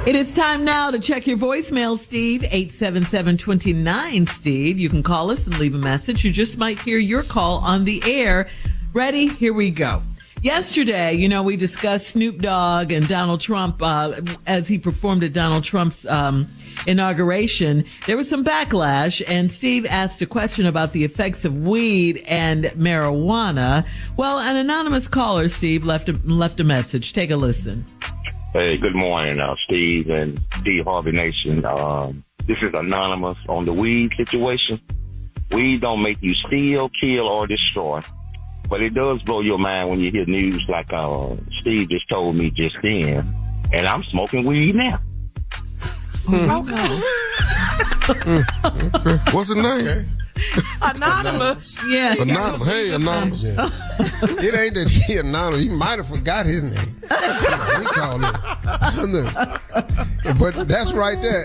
It is time now to check your voicemail, Steve. 877-29, Steve. You can call us and leave a message. You just might hear your call on the air. Ready? Here we go. Yesterday, we discussed Snoop Dogg and Donald Trump as he performed at Donald Trump's inauguration. There was some backlash, and Steve asked a question about the effects of weed and marijuana. Well, an anonymous caller, Steve, left a message. Take a listen. Hey, good morning, Steve and D Harvey Nation. This is Anonymous on the weed situation. Weed don't make you steal, kill, or destroy. But it does blow your mind when you hear news like Steve just told me just then. And I'm smoking weed now. Okay. What's his name? Okay. Anonymous. Yeah. Anonymous. Hey, Anonymous. Yeah. It ain't that he anonymous. He might have forgot his name. We call it. But that's right there.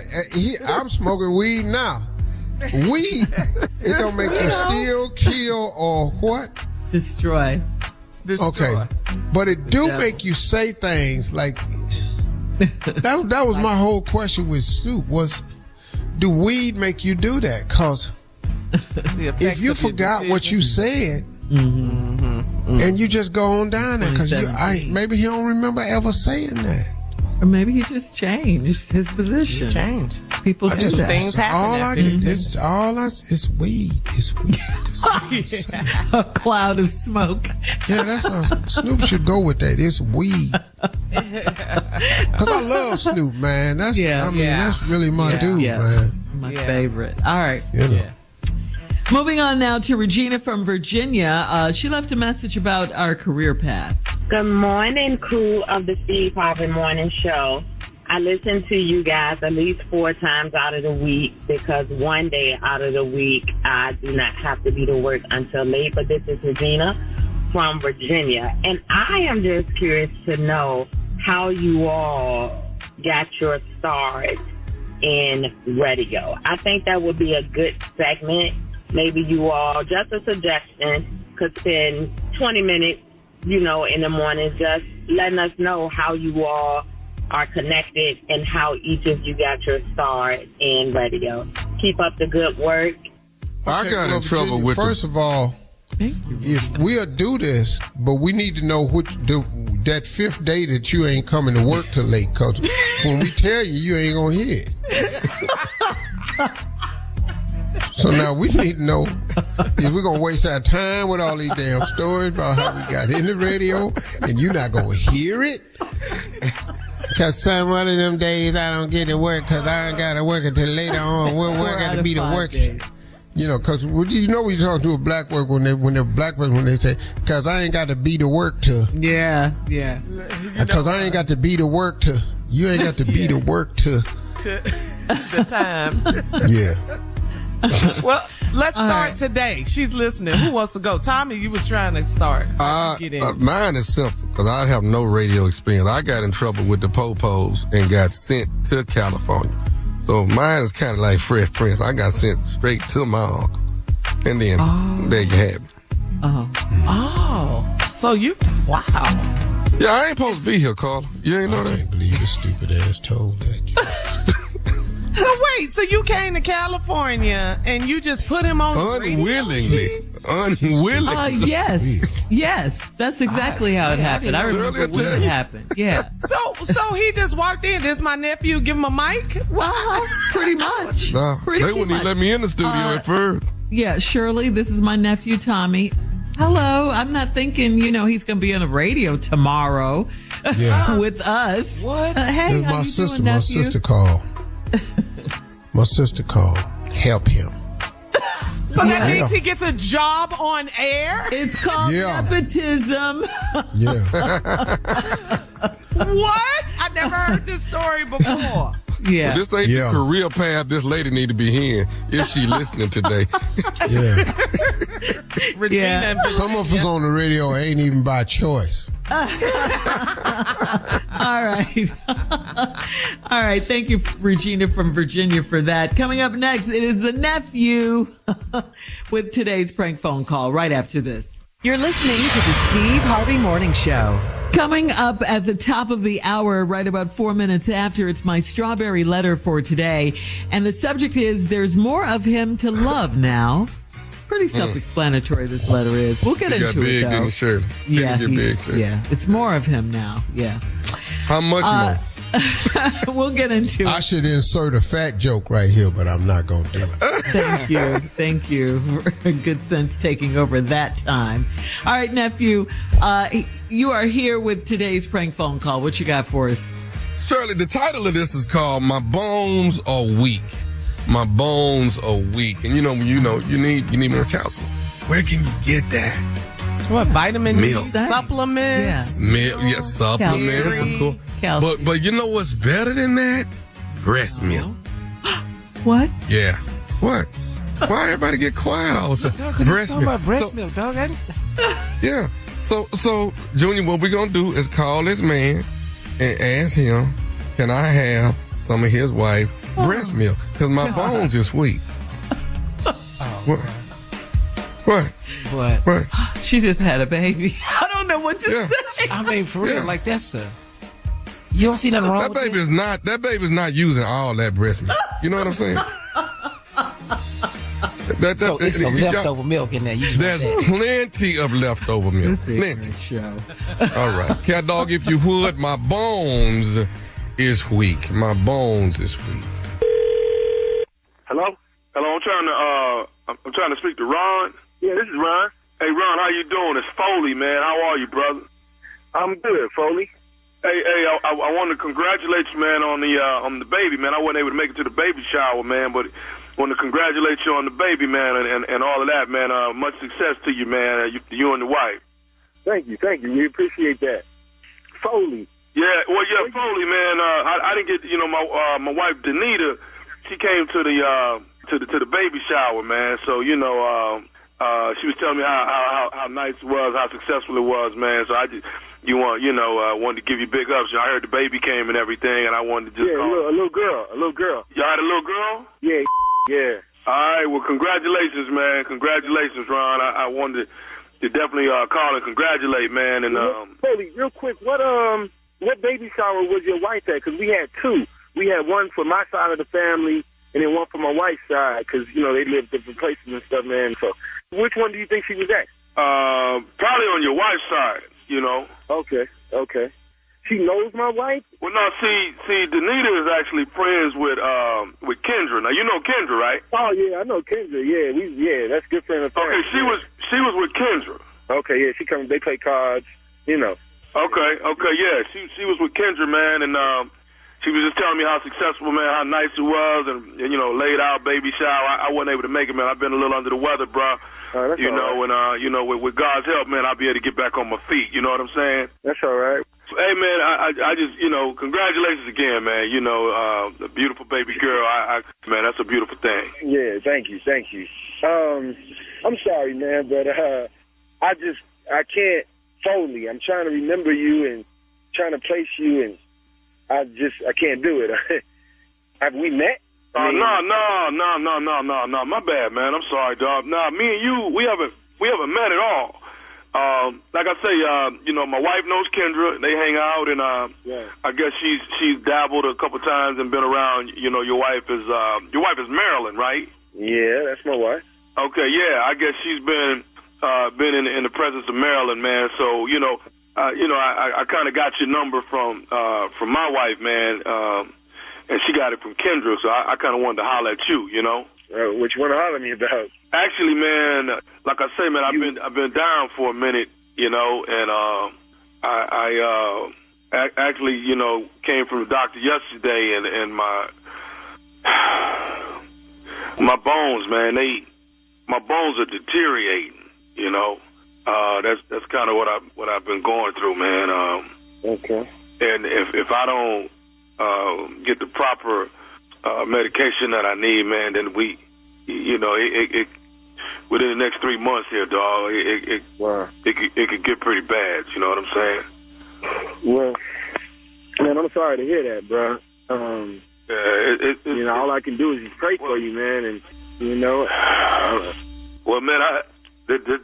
I'm smoking weed now. Weed, it don't make you steal, kill, or what? Destroy. Okay. But it do make you say things like, that was my whole question with Snoop was, do weed make you do that? Because if you forgot what you said, and you just go on down there, because maybe he don't remember ever saying that. Or maybe he just changed his position. He changed. People do that. Things happen. It's weed. It's weed. A cloud of smoke. Yeah, that's Snoop should go with that. It's weed. Because I love Snoop, man. That's really my dude, man. My favorite. All right. Yeah. Moving on now to Regina from Virginia. She left a message about our career path. Good morning, crew of the Steve Harvey Morning Show. I listen to you guys at least 4 times out of the week because one day out of the week I do not have to be to work until late. But this is Regina from Virginia. And I am just curious to know how you all got your start in radio. I think that would be a good segment. Maybe you all, just a suggestion, could spend 20 minutes, in the morning just letting us know how you all are connected and how each of you got your start in radio. Keep up the good work. I got in trouble with First of all, if we'll do this, but we need to know that 5th day that you ain't coming to work till late, because when we tell you, you ain't going to hear it. So now we need to know if we're going to waste our time with all these damn stories about how we got in the radio and you're not going to hear it. Because some one of them days I don't get to work because I ain't got to work until later on. Where I got to be to work. Because when you're talking to a black worker when they say, because I ain't got to be to work to. Yeah. Because I ain't got to be to work to. You ain't got to be to work to. The time. Yeah. Well, let's start today. She's listening. Who wants to go? Tommy, you was trying to start. Mine is simple because I have no radio experience. I got in trouble with the po-pos and got sent to California. So So mine is kind of like Fresh Prince. I got sent straight to my uncle. And then there you have it. Oh, so you, wow. Yeah, I ain't supposed to be here, Carla. You ain't know that? I can't believe this stupid ass told that. So wait, so you came to California and you just put him on Unwillingly. Yes. That's exactly how it happened. I remember when it happened. Yeah. So he just walked in. This is my nephew. Give him a mic. Wow, pretty much. Nah, they wouldn't even let me in the studio at first. Yeah, Shirley, this is my nephew Tommy. Hello. I'm not thinking, he's going to be on the radio tomorrow with us. What? Hey, my sister. My sister called. My sister called. Help him. So that means he gets a job on air? It's called nepotism. Yeah. What? I never heard this story before. Yeah. Well, this ain't the career path this lady need to be in if she listening today. Yeah. Regina. Some of us on the radio ain't even by choice. All right. All right. Thank you, Regina from Virginia, for that. Coming up next, it is the nephew with today's prank phone call right after this. You're listening to the Steve Harvey Morning Show. Coming up at the top of the hour, right about 4 minutes after, it's my strawberry letter for today. And the subject is, there's more of him to love now. Pretty self-explanatory, this letter is. We'll get into it, though. He got big in the shirt. Yeah, it's more of him now. Yeah. How much more? We'll get into it. I should insert a fat joke right here, but I'm not going to do it. Thank you for good sense taking over that time. All right, nephew, you are here with today's prank phone call. What you got for us? Shirley, the title of this is called My Bones Are Weak. My bones are weak. And you need more calcium. Where can you get that? What, vitamin milk, supplements? Yeah. Milk, supplements, of course. But you know what's better than that? Breast milk. What? Yeah. What? Why everybody get quiet all of a sudden? Breast milk. About breast milk, dog. Yeah. So, Junior, what we're gonna do is call this man and ask him, can I have some of his wife breast milk? Because my bones is weak. What? She just had a baby. I don't know what to say. I mean, for real, like that's you don't see nothing wrong with that? That baby's not using all that breast milk. You know what I'm saying? So it's some leftover milk in there. There's plenty of leftover milk. Plenty. All right. Cat dog, if you would, my bones is weak. My bones is weak. Hello? I'm trying to speak to Ron. Yeah, this is Ron. Hey, Ron, how you doing? It's Foley, man. How are you, brother? I'm good, Foley. Hey, I want to congratulate you, man, on the baby, man. I wasn't able to make it to the baby shower, man, but want to congratulate you on the baby, man, and all of that, man. Much success to you, man, you and the wife. Thank you. We appreciate that. Foley. Yeah, Foley, man. I didn't get, my wife, Danita, she came to the baby shower, man. So, she was telling me how nice it was, how successful it was, man. So I just, wanted to give you big ups. I heard the baby came and everything, and I wanted to just call. A little girl. Y'all had a little girl? Yeah. All right, well, congratulations, man. Congratulations, Ron. I wanted to definitely call and congratulate, man. And Foley, real quick, what baby shower was your wife at? Because we had two. We had one for my side of the family, and then one for my wife's side, because, they live different places and stuff, man. So which one do you think she was at? Probably on your wife's side, Okay. She knows my wife? Well, no, see, Danita is actually friends with Kendra. Now, you know Kendra, right? Oh, yeah, I know Kendra. Yeah, that's good friend of family. Okay, she was with Kendra. Okay, yeah, they play cards, Okay, yeah, she was with Kendra, man, and she was just telling me how successful, man, how nice it was, and laid out baby shower. I wasn't able to make it, man. I've been a little under the weather, bro. That's all right. And with God's help, man, I'll be able to get back on my feet. You know what I'm saying? That's all right. Hey, man, I just, congratulations again, man. A beautiful baby girl. Man, that's a beautiful thing. Yeah, thank you. I'm sorry, man, but I can't, Foley. I'm trying to remember you and trying to place you, and I can't do it. Have we met? No. My bad, man. I'm sorry, dog. Nah, me and you, we haven't met at all. Like I say, my wife knows Kendra. They hang out, and I guess she's dabbled a couple times and been around. Your wife is Marilyn, right? Yeah, that's my wife. Okay, yeah. I guess she's been in the presence of Marilyn, man. So I kind of got your number from my wife, man, and she got it from Kendra. So I kind of wanted to holler at you, What you want to holler at me about? Actually, man, like I say, man, I've been down for a minute, and I actually, came from the doctor yesterday, and my bones, man, my bones are deteriorating, That's kind of what I've been going through, man. Okay. And if I don't get the proper medication that I need, man, then it within the next 3 months here, dog, it could get pretty bad. You know what I'm saying? Well, man, I'm sorry to hear that, bro. All I can do is just pray for you, man, and well, man, the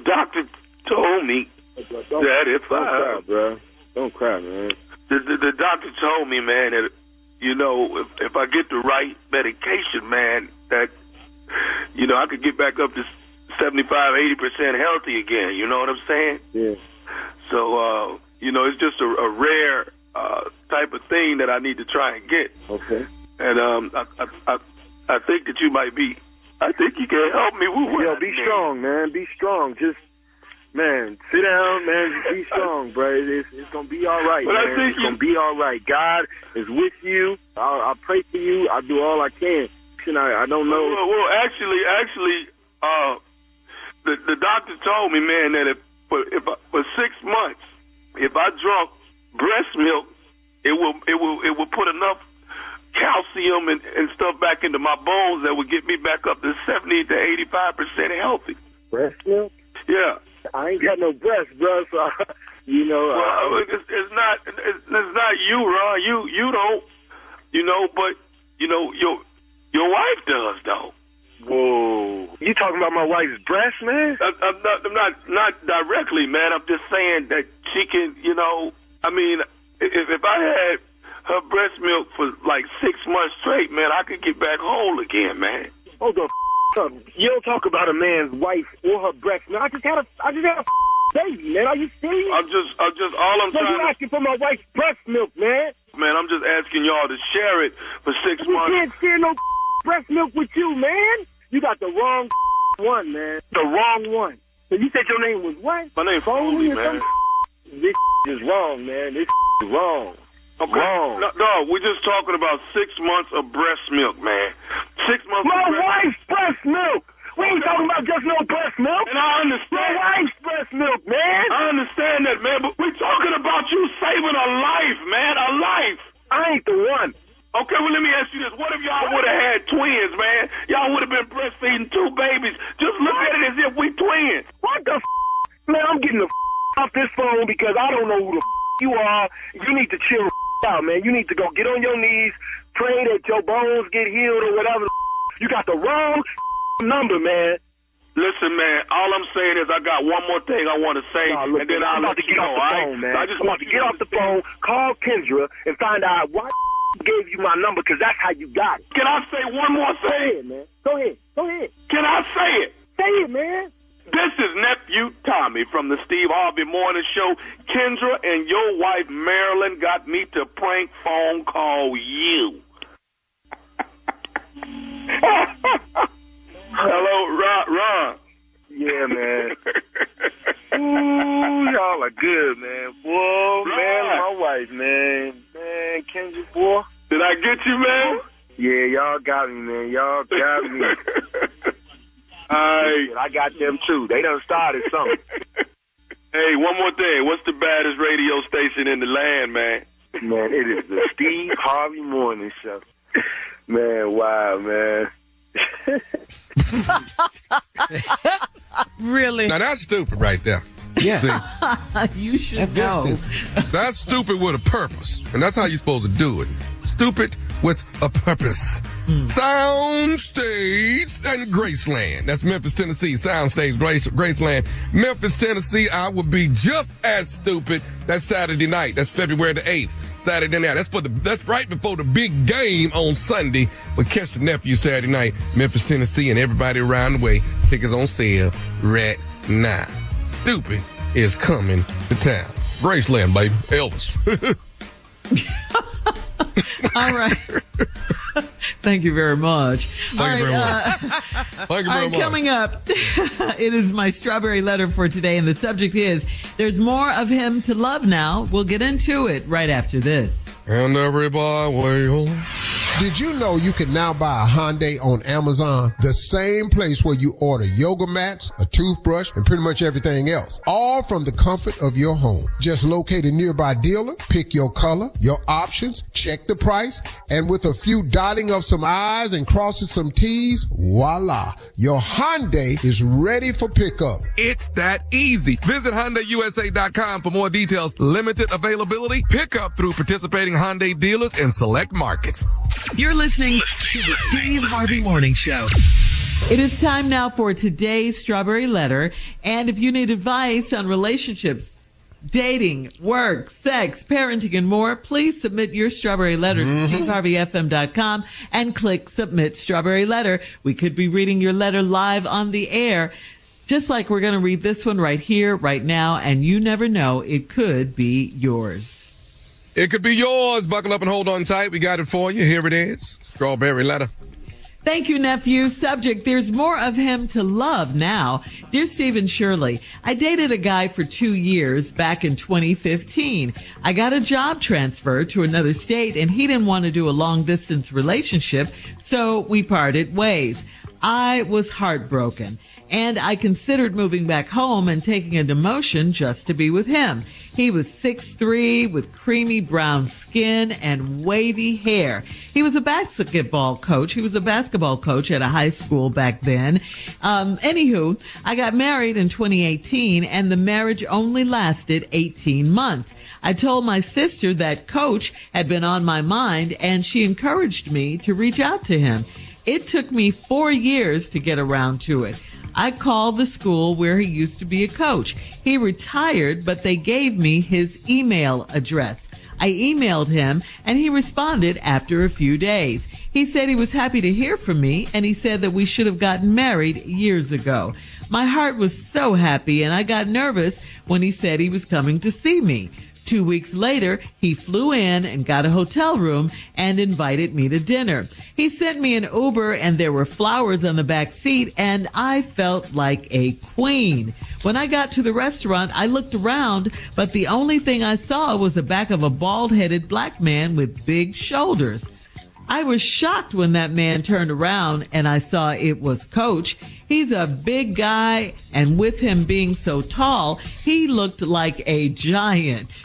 doctor told me that if don't cry, bro. Don't cry, man. The doctor told me, man, that if I get the right medication, man, that I could get back up to 75-80% healthy again. You know what I'm saying? Yeah. So it's just a rare type of thing that I need to try and get. Okay. And I think that you might be. I think you can help me with what. Yo, be strong, man. Be strong. Just, man, sit down, man. Just be strong, bro. It's gonna be all right, but man. It's gonna be all right. God is with you. I'll pray for you. I'll do all I can. I don't know. Well, actually, the doctor told me, man, that for 6 months, if I drunk breast milk, it will put enough calcium and stuff back into my bones that would get me back up to 70 to 85% healthy. Breast milk? Yeah. I ain't got no breast, bro. So Well, it's not you, Ron. You don't. But your wife does, though. Whoa. You talking about my wife's breast, man? I'm not directly, man. I'm just saying that she can, I mean, if I had her breast milk for like 6 months straight, man, I could get back whole again, man. Hold the up. You don't talk about a man's wife or her breast milk. I just had a baby, man. Are you serious? I'm just all I'm trying. You asking for my wife's breast milk, man? Man, I'm just asking y'all to share it for 6 months. We can't share no breast milk with you, man. You got the wrong one, man. The wrong one. So you said your name was what? My name's Foley, man. This is wrong, man. This is wrong. Okay. Wrong. No, we're just talking about 6 months of breast milk, man. 6 months my of wife's breast milk. We ain't talking about just no breast milk. And I understand. My wife's breast milk, man. I understand that, man, but we're talking about you saving a life, man, a life. I ain't the one. Okay, well, let me ask you this. What if y'all would have had twins, man? Y'all would have been breastfeeding 2 babies. Just look at it as if we twins. What the Man, I'm getting the off this phone because I don't know who the you are. You need to chill out, man. You need to go get on your knees, pray that your bones get healed or whatever. You got the wrong number, man. Listen, man, all I'm saying is I got one more thing I want to say, and then I'm I'll about let to you get know, off the all phone, right? man. So I just I'm want about to get off the phone, call Kendra, and find out why gave you my number, because that's how you got it. Can I say one more thing? Go ahead, man. Go ahead. Can I say it? Say it, man. This is Nephew Tommy from the Steve Harvey Morning Show. Kendra and your wife Marilyn got me to prank phone call you. Hello, Ron. Yeah, man. Ooh, y'all are good, man. Boy, man, my wife, man. Man, Kendra, boy. Did I get you, man? Yeah, y'all got me, man. Y'all got me. I got them, too. They done started something. Hey, one more thing. What's the baddest radio station in the land, man? Man, it is the Steve Harvey Morning Show. Man, wow, man. Really? Now, that's stupid right there. Yeah. You should know. That's stupid with a purpose. And that's how you're supposed to do it. Stupid with a purpose. Soundstage and Graceland. That's Memphis, Tennessee. Soundstage, Graceland. Memphis, Tennessee. I will be just as stupid. That's Saturday night. That's February the 8th. Saturday night. That's right before the big game on Sunday. But catch the nephew Saturday night. Memphis, Tennessee, and everybody around the way. Tickets on sale right now. Stupid is coming to town. Graceland, baby. Elvis. All right. Thank you very much. Thank you very much. Coming up, it is my strawberry letter for today, and the subject is, there's more of him to love now. We'll get into it right after this. And everybody will. Did you know you can now buy a Hyundai on Amazon? The same place where you order yoga mats, a toothbrush, and pretty much everything else. All from the comfort of your home. Just locate a nearby dealer, pick your color, your options, check the price, and with a few dotting of some I's and crossing some T's, voila. Your Hyundai is ready for pickup. It's that easy. Visit HyundaiUSA.com for more details. Limited availability. Pickup through participating Hyundai dealers in select markets. You're listening to the Steve Harvey Morning Show. It is time now for today's strawberry letter. And if you need advice on relationships, dating, work, sex, parenting, and more, please submit your strawberry letter to SteveHarveyFM.com and click Submit Strawberry Letter. We could be reading your letter live on the air, just like we're going to read this one right here, right now, and you never know, it could be yours. It could be yours. Buckle up and hold on tight. We got it for you. Here it is. Strawberry letter. Thank you, nephew. Subject, there's more of him to love now. Dear Steve and Shirley, I dated a guy for 2 years back in 2015. I got a job transfer to another state, and he didn't want to do a long-distance relationship, so we parted ways. I was heartbroken, and I considered moving back home and taking a demotion just to be with him. He was 6'3", with creamy brown skin and wavy hair. He was a basketball coach. He was a basketball coach at a high school back then. Anywho, I got married in 2018, and the marriage only lasted 18 months. I told my sister that coach had been on my mind, and she encouraged me to reach out to him. It took me 4 years to get around to it. I called the school where he used to be a coach. He retired, but they gave me his email address. I emailed him, and he responded after a few days. He said he was happy to hear from me, and he said that we should have gotten married years ago. My heart was so happy, and I got nervous when he said he was coming to see me. 2 weeks later, he flew in and got a hotel room and invited me to dinner. He sent me an Uber, and there were flowers on the back seat, and I felt like a queen. When I got to the restaurant, I looked around, but the only thing I saw was the back of a bald-headed black man with big shoulders. I was shocked when that man turned around and I saw it was Coach. He's a big guy, and with him being so tall, he looked like a giant.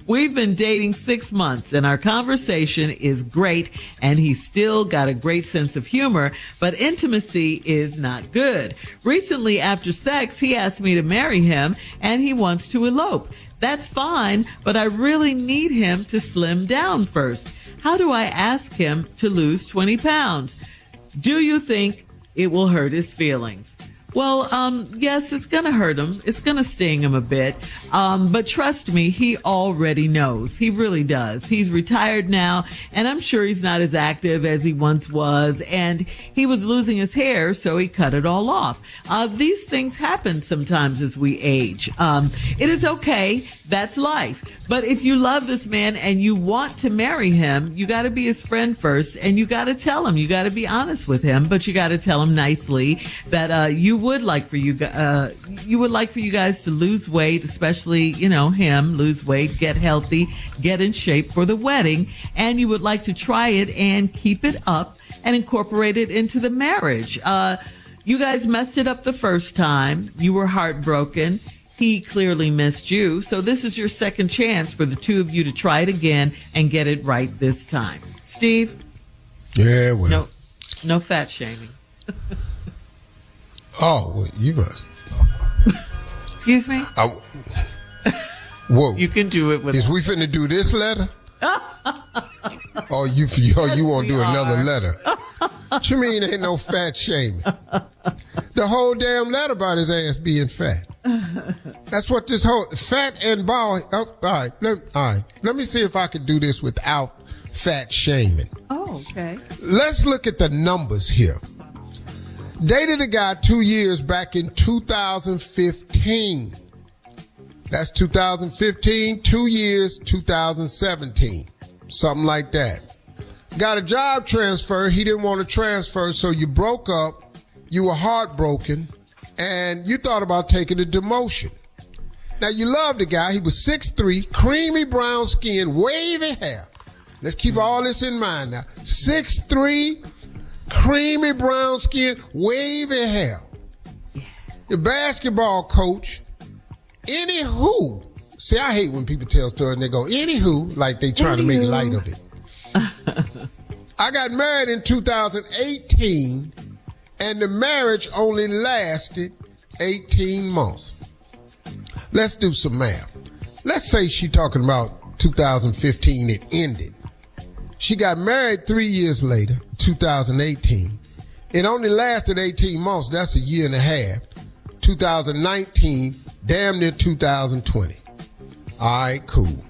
We've been dating 6 months, and our conversation is great, and he's still got a great sense of humor, but intimacy is not good. Recently, after sex, he asked me to marry him, and he wants to elope. That's fine, but I really need him to slim down first. How do I ask him to lose 20 pounds? Do you think it will hurt his feelings? Well, yes, it's going to hurt him. It's going to sting him a bit. But trust me, he already knows. He really does. He's retired now, and I'm sure he's not as active as he once was. And he was losing his hair, so he cut it all off. These things happen sometimes as we age. It is okay. That's life. But if you love this man and you want to marry him, you got to be his friend first, and you got to tell him. You got to be honest with him, but you got to tell him nicely that you would like for you guys to lose weight, especially him, lose weight, get healthy, get in shape for the wedding, and you would like to try it and keep it up and incorporate it into the marriage. You guys messed it up the first time. You were heartbroken. He clearly missed you. So this is your second chance for the two of you to try it again and get it right this time. Steve? Yeah, well. No fat shaming. Oh, well, you must. Excuse me? Whoa. You can do it with... Is we finna do this letter? Oh, you won't do another letter. What you mean ain't no fat shaming? The whole damn letter about his ass being fat. That's what this whole fat and bald. Oh, all right. Let me see if I can do this without fat shaming. Oh, okay. Let's look at the numbers here. Dated a guy 2 years back in 2015. That's 2015, 2 years, 2017. Something like that. Got a job transfer. He didn't want to transfer, so you broke up. You were heartbroken, and you thought about taking a demotion. Now, you loved the guy. He was 6'3", creamy brown skin, wavy hair. Let's keep all this in mind now. 6'3", creamy brown skin, wavy hair. The basketball coach. Anywho. See, I hate when people tell stories and they go, anywho, like they trying to make light of it. I got married in 2018, and the marriage only lasted 18 months. Let's do some math. Let's say she talking about 2015, it ended. She got married 3 years later, 2018. It only lasted 18 months. That's a year and a half. 2019, damn near 2020. All right, cool.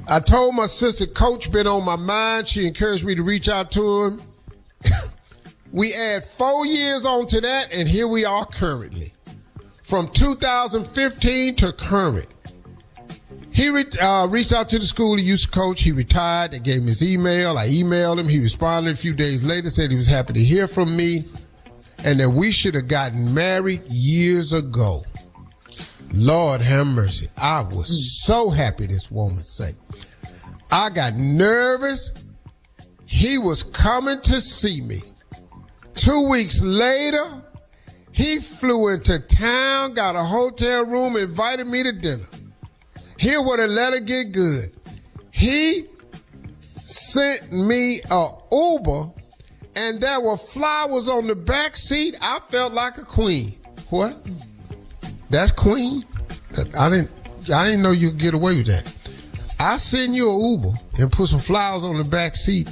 I told my sister, Coach been on my mind. She encouraged me to reach out to him. We add 4 years onto that, and here we are currently. From 2015 to current. He reached out to the school he used to coach. He retired. They gave him his email. I emailed him. He responded a few days later, said he was happy to hear from me and that we should have gotten married years ago. Lord have mercy. I was so happy this woman said. I got nervous. He was coming to see me. 2 weeks later, he flew into town, got a hotel room, invited me to dinner. Here where the letter get good. He sent me a Uber, and there were flowers on the back seat. I felt like a queen. What? That's queen? I didn't know you could get away with that. I send you an Uber and put some flowers on the back seat,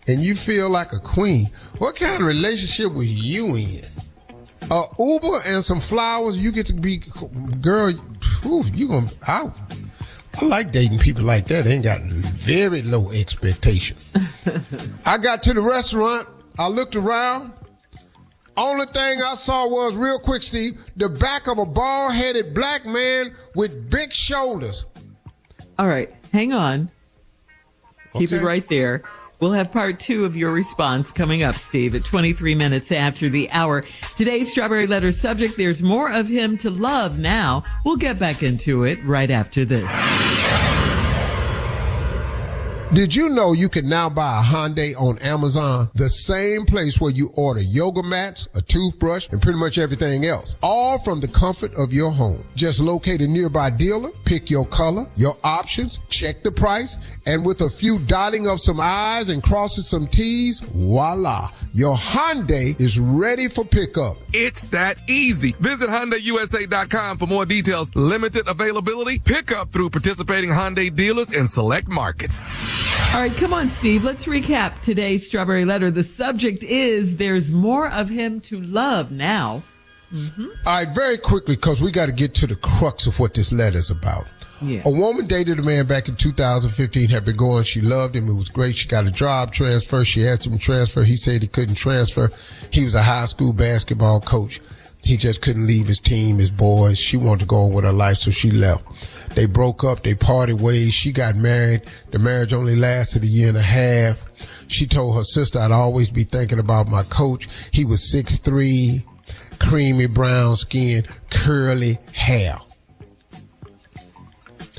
and you feel like a queen. What kind of relationship was you in? A Uber and some flowers, you get to be, girl, I like dating people like that. They ain't got very low expectations. I got to the restaurant. I looked around. Only thing I saw was, real quick, Steve, the back of a bald-headed black man with big shoulders. All right, hang on. Keep it right there. We'll have part 2 of your response coming up, Steve, at 23 minutes after the hour. Today's Strawberry Letter subject, there's more of him to love now. We'll get back into it right after this. Did you know you can now buy a Hyundai on Amazon? The same place where you order yoga mats, a toothbrush, and pretty much everything else. All from the comfort of your home. Just locate a nearby dealer, pick your color, your options, check the price, and with a few dotting of some I's and crossing some T's, voila, your Hyundai is ready for pickup. It's that easy. Visit HyundaiUSA.com for more details. Limited availability, pickup through participating Hyundai dealers in select markets. All right, come on, Steve. Let's recap today's Strawberry Letter. The subject is, there's more of him to love now. Mm-hmm. All right, very quickly, because we got to get to the crux of what this letter is about. Yeah. A woman dated a man back in 2015, had been going. She loved him. It was great. She got a job transfer. She asked him to transfer. He said he couldn't transfer. He was a high school basketball coach. He just couldn't leave his team, his boys. She wanted to go on with her life, so she left. They broke up. They parted ways. She got married. The marriage only lasted a year and a half. She told her sister, I'd always be thinking about my coach. He was 6'3", creamy brown skin, curly hair.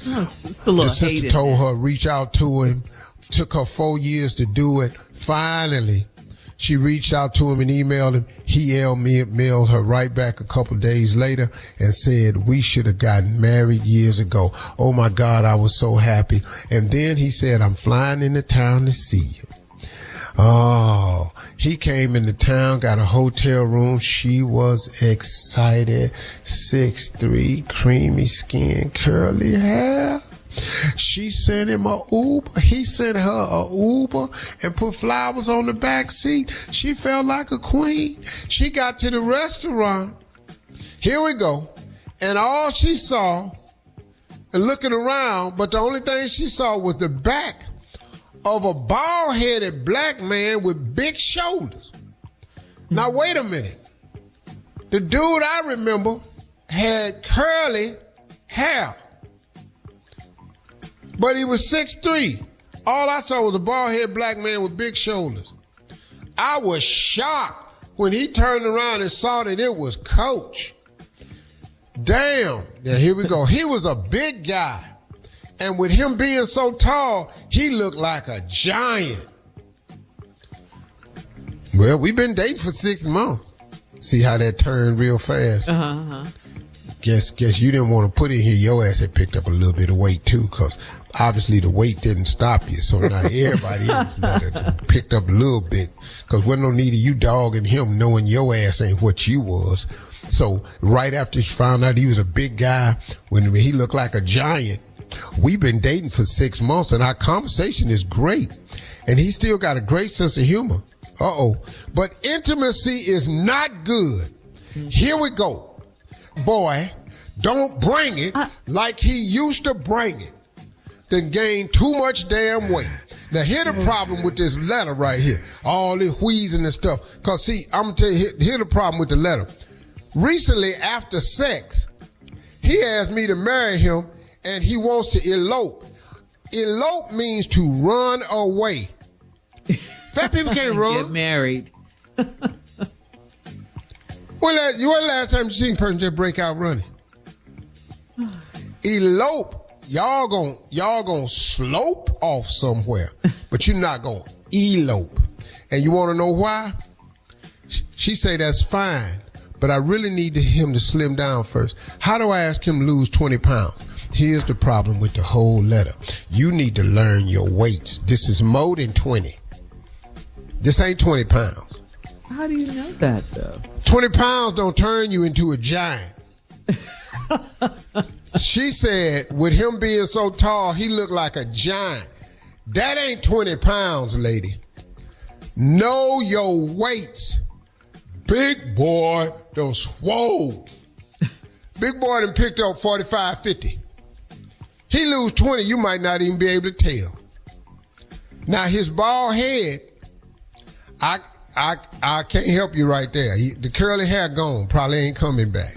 The sister told her, reach out to him. Took her 4 years to do it. Finally, she reached out to him and emailed him. He mailed her right back a couple of days later and said, we should have gotten married years ago. Oh my God, I was so happy. And then he said, I'm flying into town to see you. Oh, he came into town, got a hotel room. She was excited. 6'3", creamy skin, curly hair. She sent him a Uber. He sent her a Uber and put flowers on the back seat. She felt like a queen. She got to the restaurant. Here we go. And all she saw, and looking around, but the only thing she saw was the back of a bald-headed black man with big shoulders. Now, wait a minute. The dude I remember had curly hair, but he was 6'3". All I saw was a bald-headed black man with big shoulders. I was shocked when he turned around and saw that it was Coach. Damn. Yeah, here we go. He was a big guy. And with him being so tall, he looked like a giant. Well, we've been dating for 6 months. See how that turned real fast? Guess you didn't want to put in here. Your ass had picked up a little bit of weight too, because obviously the weight didn't stop you. So now everybody else picked up a little bit, because wasn't no need of you dogging him knowing your ass ain't what you was. So right after she found out he was a big guy, when he looked like a giant, we've been dating for 6 months and our conversation is great. And he still got a great sense of humor. But intimacy is not good. Here we go. Boy, don't bring it like he used to bring it. Then gain too much damn weight. Now, here's the problem with this letter right here. All this wheezing and stuff. Because, see, I'm going to tell you, here's the problem with the letter. Recently, after sex, he asked me to marry him, and he wants to elope. Elope means to run away. Fat people can't run. Get married. When last time you seen a person just break out running? Elope, y'all gonna slope off somewhere, but you're not gonna elope. And you want to know why? She say that's fine, but I really need him to slim down first. How do I ask him to lose 20 pounds? Here's the problem with the whole letter. You need to learn your weights. This is more than 20. This ain't 20 pounds. How do you know that, though? 20 pounds don't turn you into a giant. She said, with him being so tall, he looked like a giant. That ain't 20 pounds, lady. Know your weights. Big boy done swole. Big boy done picked up 45, 50. He lose 20, you might not even be able to tell. Now, his bald head, I can't help you right there. The curly hair gone, probably ain't coming back.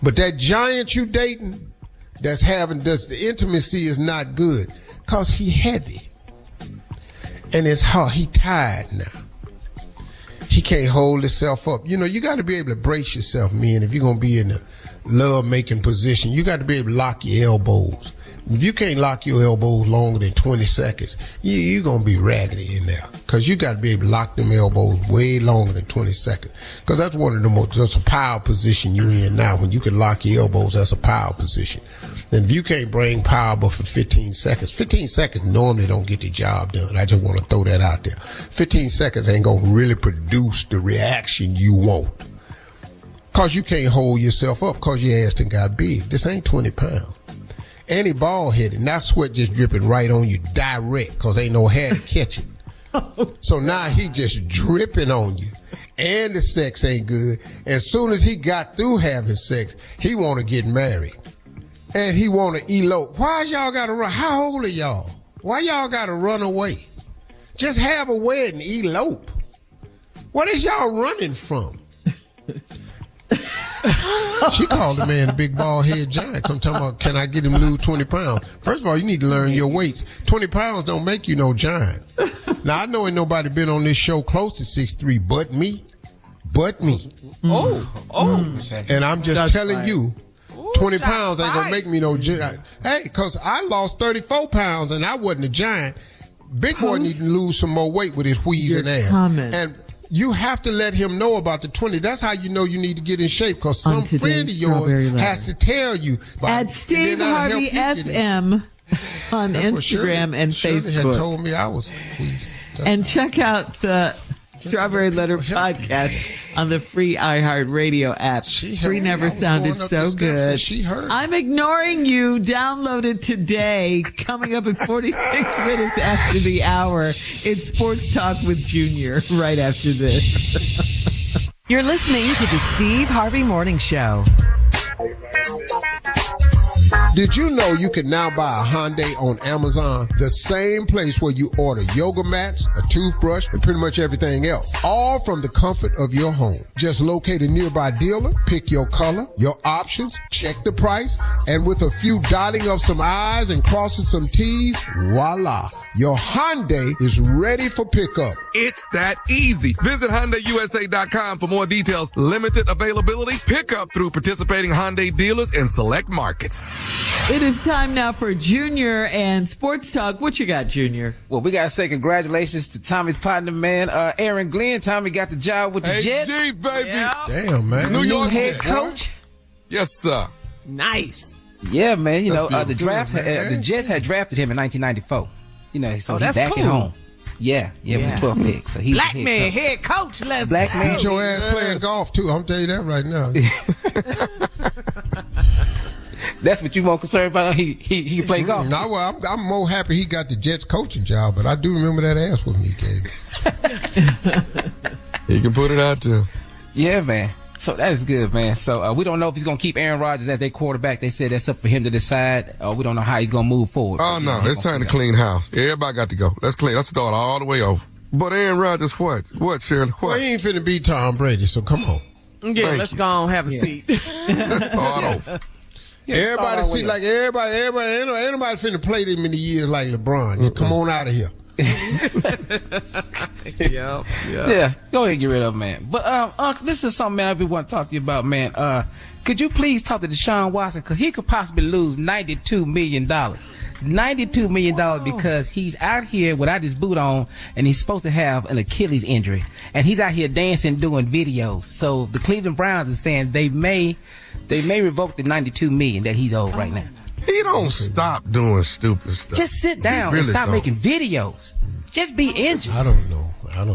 But that giant you dating, the intimacy is not good, because he heavy. And it's hard. He tired now. He can't hold himself up. You know, you got to be able to brace yourself, man. If you're going to be in a love-making position, you got to be able to lock your elbows. If you can't lock your elbows longer than 20 seconds, you're going to be raggedy in there, because you got to be able to lock them elbows way longer than 20 seconds, because that's one of the most, that's a power position you're in now. When you can lock your elbows, that's a power position. And if you can't bring power but for 15 seconds normally don't get the job done. I just want to throw that out there. 15 seconds ain't going to really produce the reaction you want, because you can't hold yourself up because your ass done got big. This ain't 20 pounds. And he bald-headed. Now sweat just dripping right on you direct, because ain't no hair to catch it. So now he just dripping on you. And the sex ain't good. As soon as he got through having sex, he want to get married. And he want to elope. Why y'all got to run? How old are y'all? Why y'all got to run away? Just have a wedding, elope. What is y'all running from? She called the man a big bald head giant. Come talking about, can I get him to lose 20 pounds? First of all, you need to learn your weights. 20 pounds don't make you no giant. Now, I know ain't nobody been on this show close to 6'3", but me. And I'm just telling you, 20 pounds ain't gonna make me no giant. Hey, cause I lost 34 pounds and I wasn't a giant. Big boy need to lose some more weight with his wheezing ass. And you have to let him know about the 20. That's how you know you need to get in shape, because some friend of yours has to tell you. At Steve Harvey FM on Instagram and Facebook. Shirley had told me I was wheezing. And check out the Strawberry Letter Podcast on the free iHeartRadio app. Free never sounded so good. I'm ignoring you. Download it today. Coming up at 46 minutes after the hour, it's Sports Talk with Junior right after this. You're listening to the Steve Harvey Morning Show. Did you know you can now buy a Hyundai on Amazon? The same place where you order yoga mats, a toothbrush, and pretty much everything else. All from the comfort of your home. Just locate a nearby dealer, pick your color, your options, check the price, and with a few dotting of some I's and crossing some T's, voila. Your Hyundai is ready for pickup. It's that easy. Visit HyundaiUSA.com for more details. Limited availability. Pickup through participating Hyundai dealers in select markets. It is time now for Junior and Sports Talk. What you got, Junior? Well, we got to say congratulations to Tommy's partner, man, Aaron Glenn. Tommy got the job with the Jets. G, baby. Yeah. Damn, man. New York head Jets, coach. Yes, sir. Nice. Yeah, man. You know, the good, Jets had drafted him in 1994. You know, so he's that's back cool. at home. Yeah, with 12 picks. So he's Black the man, coach. head coach. Let's Black go. man. Get your ass playing golf, too. I'm telling you that right now. That's what you more concerned about? He can play golf. No, well, I'm more happy he got the Jets coaching job, but I do remember that ass whooping he gave me. He can put it out, too. Yeah, man. So that is good, man. So we don't know if he's going to keep Aaron Rodgers as their quarterback. They said that's up for him to decide. We don't know how he's going to move forward. Oh, no. It's time to clean house. Everybody got to go. Let's clean. Let's start all the way over. But Aaron Rodgers, what? What, Shirley? What? Well, he ain't finna beat Tom Brady, so come on. Yeah, Thank let's you. go on have a seat. Let's start over. Everybody see like everybody ain't nobody finna play them many years like LeBron. Come on out of here. Yeah. Yeah, go ahead and get rid of him, man. But this is something, man, I want to talk to you about, man. Could you please talk to Deshaun Watson? Because he could possibly lose $92 million. $92 million because he's out here without his boot on, and he's supposed to have an Achilles injury. And he's out here dancing, doing videos. So the Cleveland Browns are saying they may revoke the $92 million that he's owed right now. He don't stop doing stupid stuff. Just sit down and stop making videos. Just be injured. I don't know.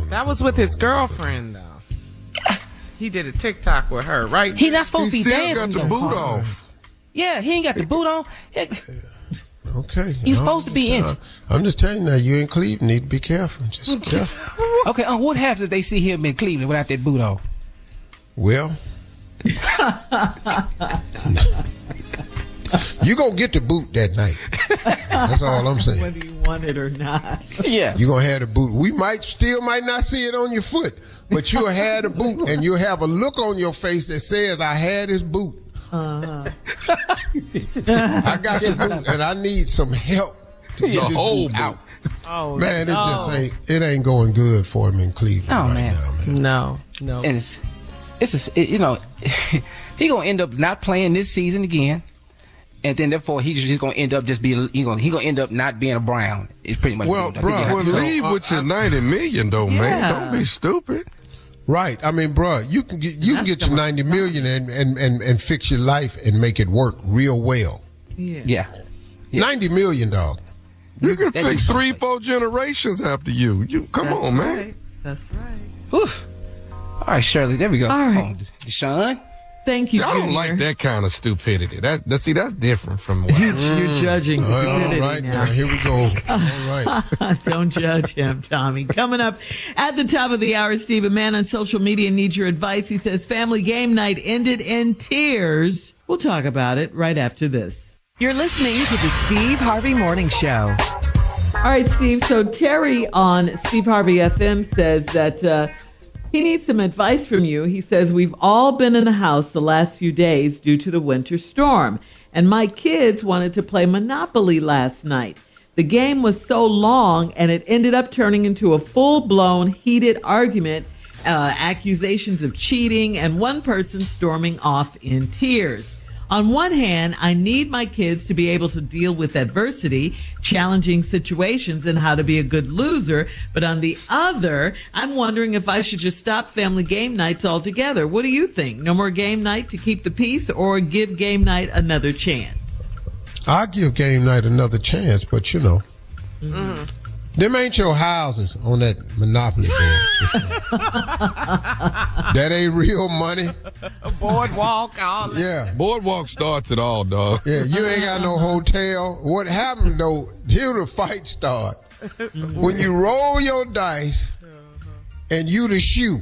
That was with his girlfriend, though. He did a TikTok with her, right? He not supposed to be He still dancing. got the boot off. Yeah, he ain't got the boot on. Okay. He's supposed to be injured. I'm just telling you now, you in Cleveland need to be careful. Just careful. Okay, what happens if they see him in Cleveland without that boot on? Well, you gonna get the boot that night. That's all I'm saying. Whether you want it or not. Yeah. You gonna have the boot. We might not see it on your foot, but you'll have the boot, and you'll have a look on your face that says, "I had this boot." I got the boot, and I need some help to get this boot out. Oh, Man, it ain't going good for him in Cleveland Oh, right man. now, man. No. And he gonna end up not playing this season again, and then therefore he's just gonna end up he gonna end up not being a Brown. It's pretty much. Well, bro, Well, leave with your $90 million, though, man. Don't be stupid. Right. I mean, bro, you can get your $90 million and fix your life and make it work real well. Yeah. $90 million, dog. You can fix 3-4 generations after you. Come on, man. Right. That's right. Whew. All right, Shirley. There we go. All right. Deshaun. Thank you, I don't Junior. like that kind of stupidity. That's different from what You're judging stupidity All right, now. now here we go. All right. Don't judge him, Tommy. Coming up at the top of the hour, Steve, a man on social media needs your advice. He says family game night ended in tears. We'll talk about it right after this. You're listening to the Steve Harvey Morning Show. All right, Steve. So Terry on Steve Harvey FM says that he needs some advice from you. He says, we've all been in the house the last few days due to the winter storm, and my kids wanted to play Monopoly last night. The game was so long, and it ended up turning into a full-blown heated argument, accusations of cheating, and one person storming off in tears. On one hand, I need my kids to be able to deal with adversity, challenging situations, and how to be a good loser. But on the other, I'm wondering if I should just stop family game nights altogether. What do you think? No more game night to keep the peace, or give game night another chance? I'll give game night another chance, but Them ain't your houses on that Monopoly board. That ain't real money. A boardwalk, all that. Yeah. Boardwalk starts it all, dog. Yeah, you ain't got no hotel. What happened, though, here the fight start. When you roll your dice and you the shoe.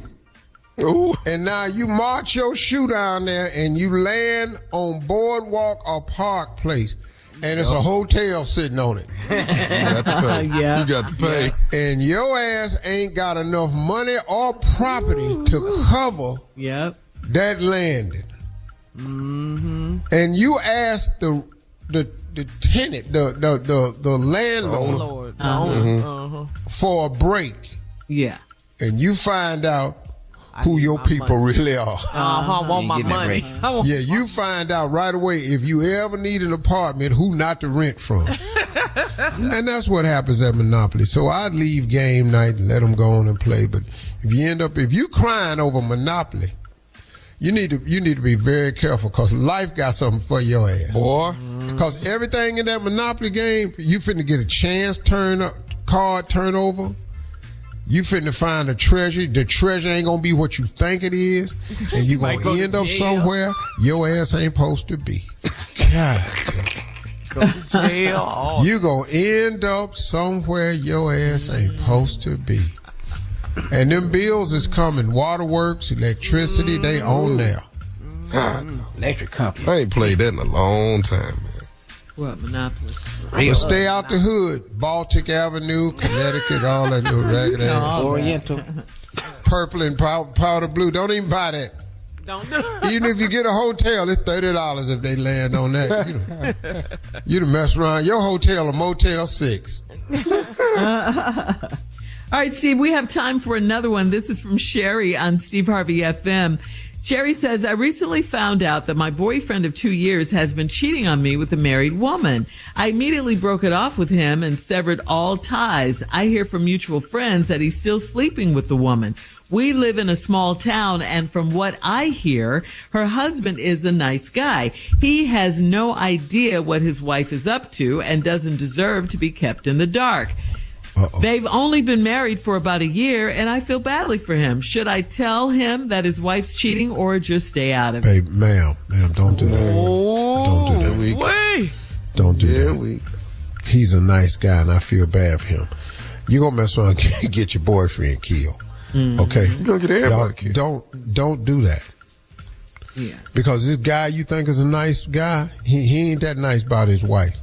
Ooh. And now you march your shoe down there and you land on Boardwalk or Park Place. And it's a hotel sitting on it. You got to pay. Yeah. You got to pay. And your ass ain't got enough money or property to cover that landing. Mm-hmm. And you ask the tenant, the landlord for a break. Yeah. And you find out who your people really are. I want my money. Yeah, you find out right away if you ever need an apartment, who not to rent from. And that's what happens at Monopoly. So I'd leave game night and let them go on and play. But if you crying over Monopoly, you need to be very careful, because life got something for your ass. Or because everything in that Monopoly game, you finna get a chance card turnover. You finna find a treasure. The treasure ain't gonna be what you think it is, and you gonna end up somewhere your ass ain't supposed to be. God, go to jail. You gonna end up somewhere your ass ain't supposed to be. And them bills is coming. Waterworks, electricity, they own there. Electric company. I ain't played that in a long time, man. What, Monopoly? But stay out the hood. Baltic Avenue, Connecticut, all that little ragged ass. Oriental. Purple and powder blue. Don't even buy that. Don't do it. Even if you get a hotel, it's $30 if they land on that. You done mess around. Your hotel, a Motel 6. All right, Steve, we have time for another one. This is from Sherry on Steve Harvey FM. Sherry says, I recently found out that my boyfriend of 2 years has been cheating on me with a married woman. I immediately broke it off with him and severed all ties. I hear from mutual friends that he's still sleeping with the woman. We live in a small town, and from what I hear, her husband is a nice guy. He has no idea what his wife is up to and doesn't deserve to be kept in the dark. Uh-oh. They've only been married for about a year, and I feel badly for him. Should I tell him that his wife's cheating or just stay out of it? Hey, ma'am, don't do that. Don't do that. Wait. Don't do that. He's a nice guy, and I feel bad for him. You're going to mess around and get your boyfriend killed. Okay? You're going to get everybody killed. Don't do that. Yeah. Because this guy you think is a nice guy, he ain't that nice about his wife.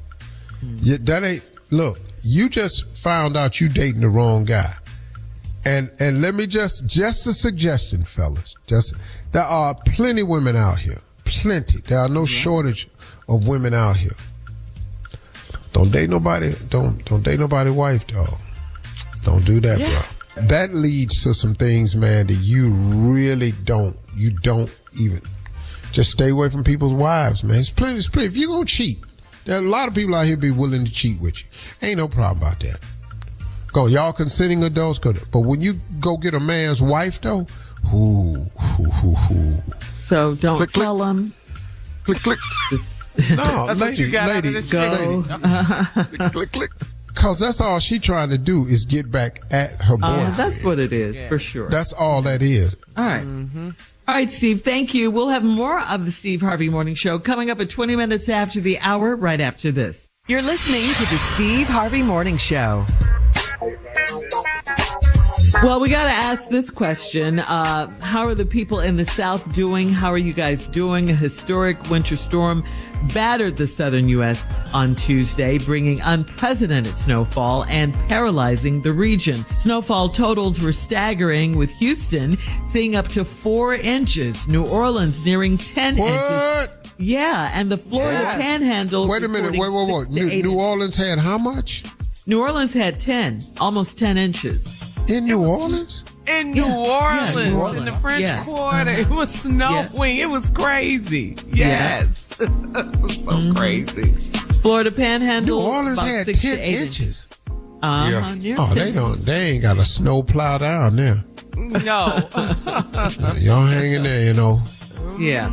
Look, you just found out you dating the wrong guy. And let me just a suggestion, fellas. There are plenty of women out here. Plenty. There are no shortage of women out here. Don't date nobody. Don't date nobody's wife, dog. Don't do that, bro. That leads to some things, man, that you really don't even. Just stay away from people's wives, man. It's plenty. If you're going to cheat, there are a lot of people out here be willing to cheat with you. Ain't no problem about that. Go, y'all consenting adults, but when you go get a man's wife, though, So don't tell him. Click. No, lady, go. Click. Because that's all she trying to do is get back at her boyfriend. That's what it is, for sure. That's all that is. All right. All right, Steve, thank you. We'll have more of the Steve Harvey Morning Show coming up at 20 minutes after the hour, right after this. You're listening to the Steve Harvey Morning Show. Well, we got to ask this question. How are the people in the South doing? How are you guys doing? A historic winter storm battered the southern U.S. on Tuesday, bringing unprecedented snowfall and paralyzing the region. Snowfall totals were staggering, with Houston seeing up to 4 inches, New Orleans nearing 10 inches. Yeah, and the Florida Panhandle. Wait a minute. Wait. New Orleans had how much? New Orleans had 10, almost 10 inches. In New Orleans? In New Orleans, in the French Quarter. It was snowing. It was crazy. Yes. It was so crazy. Florida Panhandle. New Orleans had 10 inches. They ain't got a snow plow down there. No. Y'all hanging there, you know. Yeah.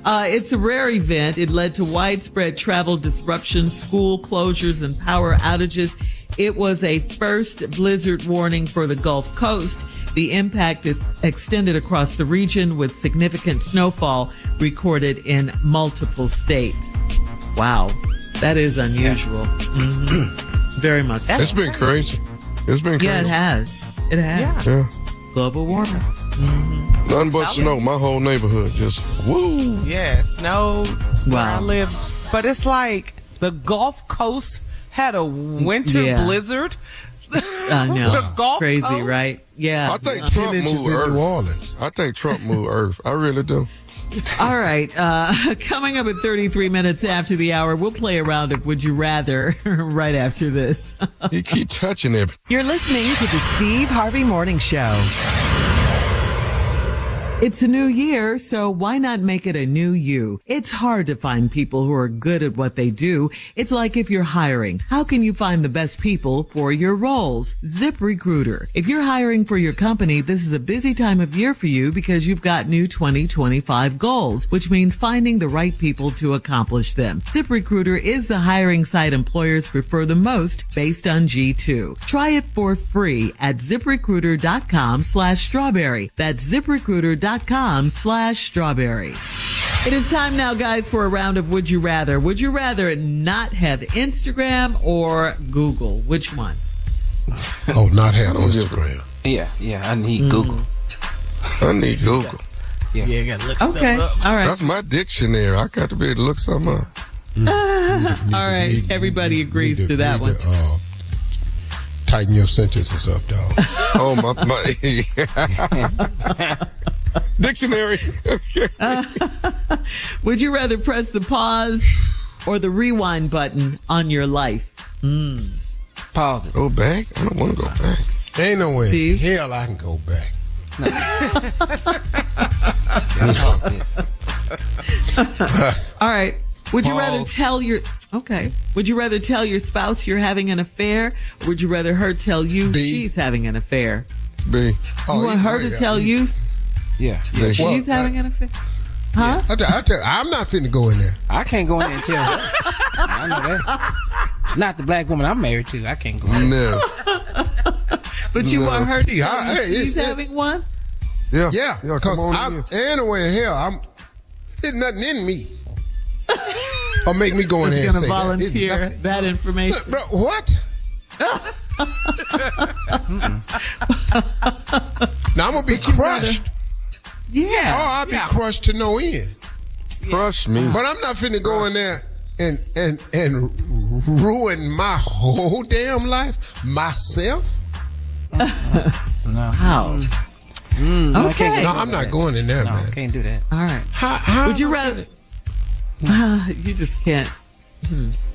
It's a rare event. It led to widespread travel disruptions, school closures, and power outages. It was a first blizzard warning for the Gulf Coast. The impact is extended across the region with significant snowfall recorded in multiple states. Wow. That is unusual. Mm-hmm. Very much so. It's been crazy. It's been crazy. Yeah, it has. It has. Yeah. Global warming. Mm-hmm. Nothing but snow. My whole neighborhood just woo. Yeah, snow where I Wow. live. But it's like the Gulf Coast had a winter blizzard. I know. The Gulf Crazy, Coast? right? Yeah. I think Trump moved Earth. New Orleans. I think Trump moved Earth. I really do. All right. Coming up at 33 minutes after the hour, we'll play a round of Would You Rather right after this. He keep touching it. You're listening to the Steve Harvey Morning Show. It's a new year, so why not make it a new you? It's hard to find people who are good at what they do. It's like if you're hiring. How can you find the best people for your roles? ZipRecruiter. If you're hiring for your company, this is a busy time of year for you because you've got new 2025 goals, which means finding the right people to accomplish them. ZipRecruiter is the hiring site employers prefer the most based on G2. Try it for free at ZipRecruiter.com/strawberry. That's ZipRecruiter.com/strawberry. It is time now, guys, for a round of Would You Rather. Would you rather not have Instagram or Google? Which one? Oh, not have Instagram. Yeah, I need Google. I need Google. Yeah, you gotta look stuff Okay, up. all right. That's my dictionary. I got to be able to look something up. All right, everybody agrees to that one. Tighten your sentences up, dog. Oh, my. Dictionary. Okay. Would you rather press the pause or the rewind button on your life? Pause it. Go back? I don't want to go back. Ain't no way. Steve? Hell, I can go back. All right. Would you Pause. rather tell your Would you rather tell your spouse you're having an affair, or would you rather her tell you B. she's having an affair? B. Oh, You want her to tell you Yeah. B. she's having an affair? Huh? I tell you, I'm not finna go in there. I can't go in there and tell her. I know that. Not the black woman I'm married to. I can't go in there. No. But you want her to Yeah, tell you hey, she's it's- having one? Yeah. Yeah, come because on I'm in. anyway. Hell, there's nothing in me. Or make me go in there Who's and going to say that. volunteer that information? Bro, what? Now I'm gonna be crushed. Yeah. Oh, I'll be crushed to no end. Crush me. But I'm not finna go in there and ruin my whole damn life myself. How? Okay. No, I'm not going in there, man. Can't do that. All right. How Would you am I rather? You just can't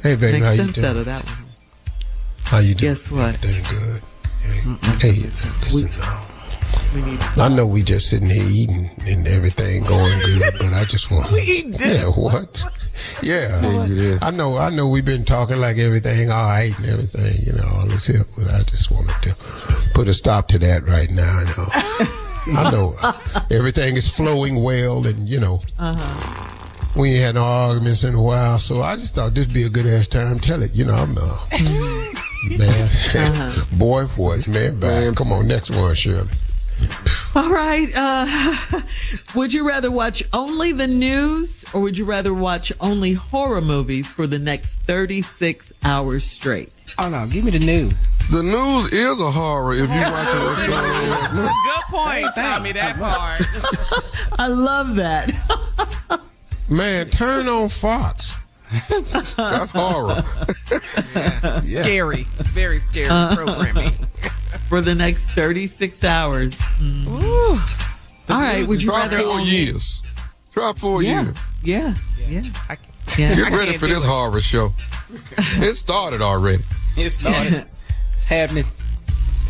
Hey, baby, make how you sense out doing? of that one. How you doing? Guess what? Everything good? Hey, listen, We need I know we just sitting here eating and everything going good, but I just want. Yeah, what? Yeah, I know. We've been talking like everything all right and everything, all this here, but I just wanted to put a stop to that right now. I know everything is flowing well, and we ain't had no arguments in a while, so I just thought this'd be a good ass time. Tell it, I'm man, boy, what man? Bye. Come on, next one, Shirley. All right. Would you rather watch only the news, or would you rather watch only horror movies for the next 36 hours straight? Oh, no. Give me the news. The news is a horror if you watch it. What's going on. Good point, Tommy. That part. I love that. Man, turn on Fox. That's horror. Scary. Very scary programming. For the next 36 hours. All right. Would you Try rather 4 only... years. Try 4 years. Yeah. Get ready for this horror show. It started already. It's started. It's happening.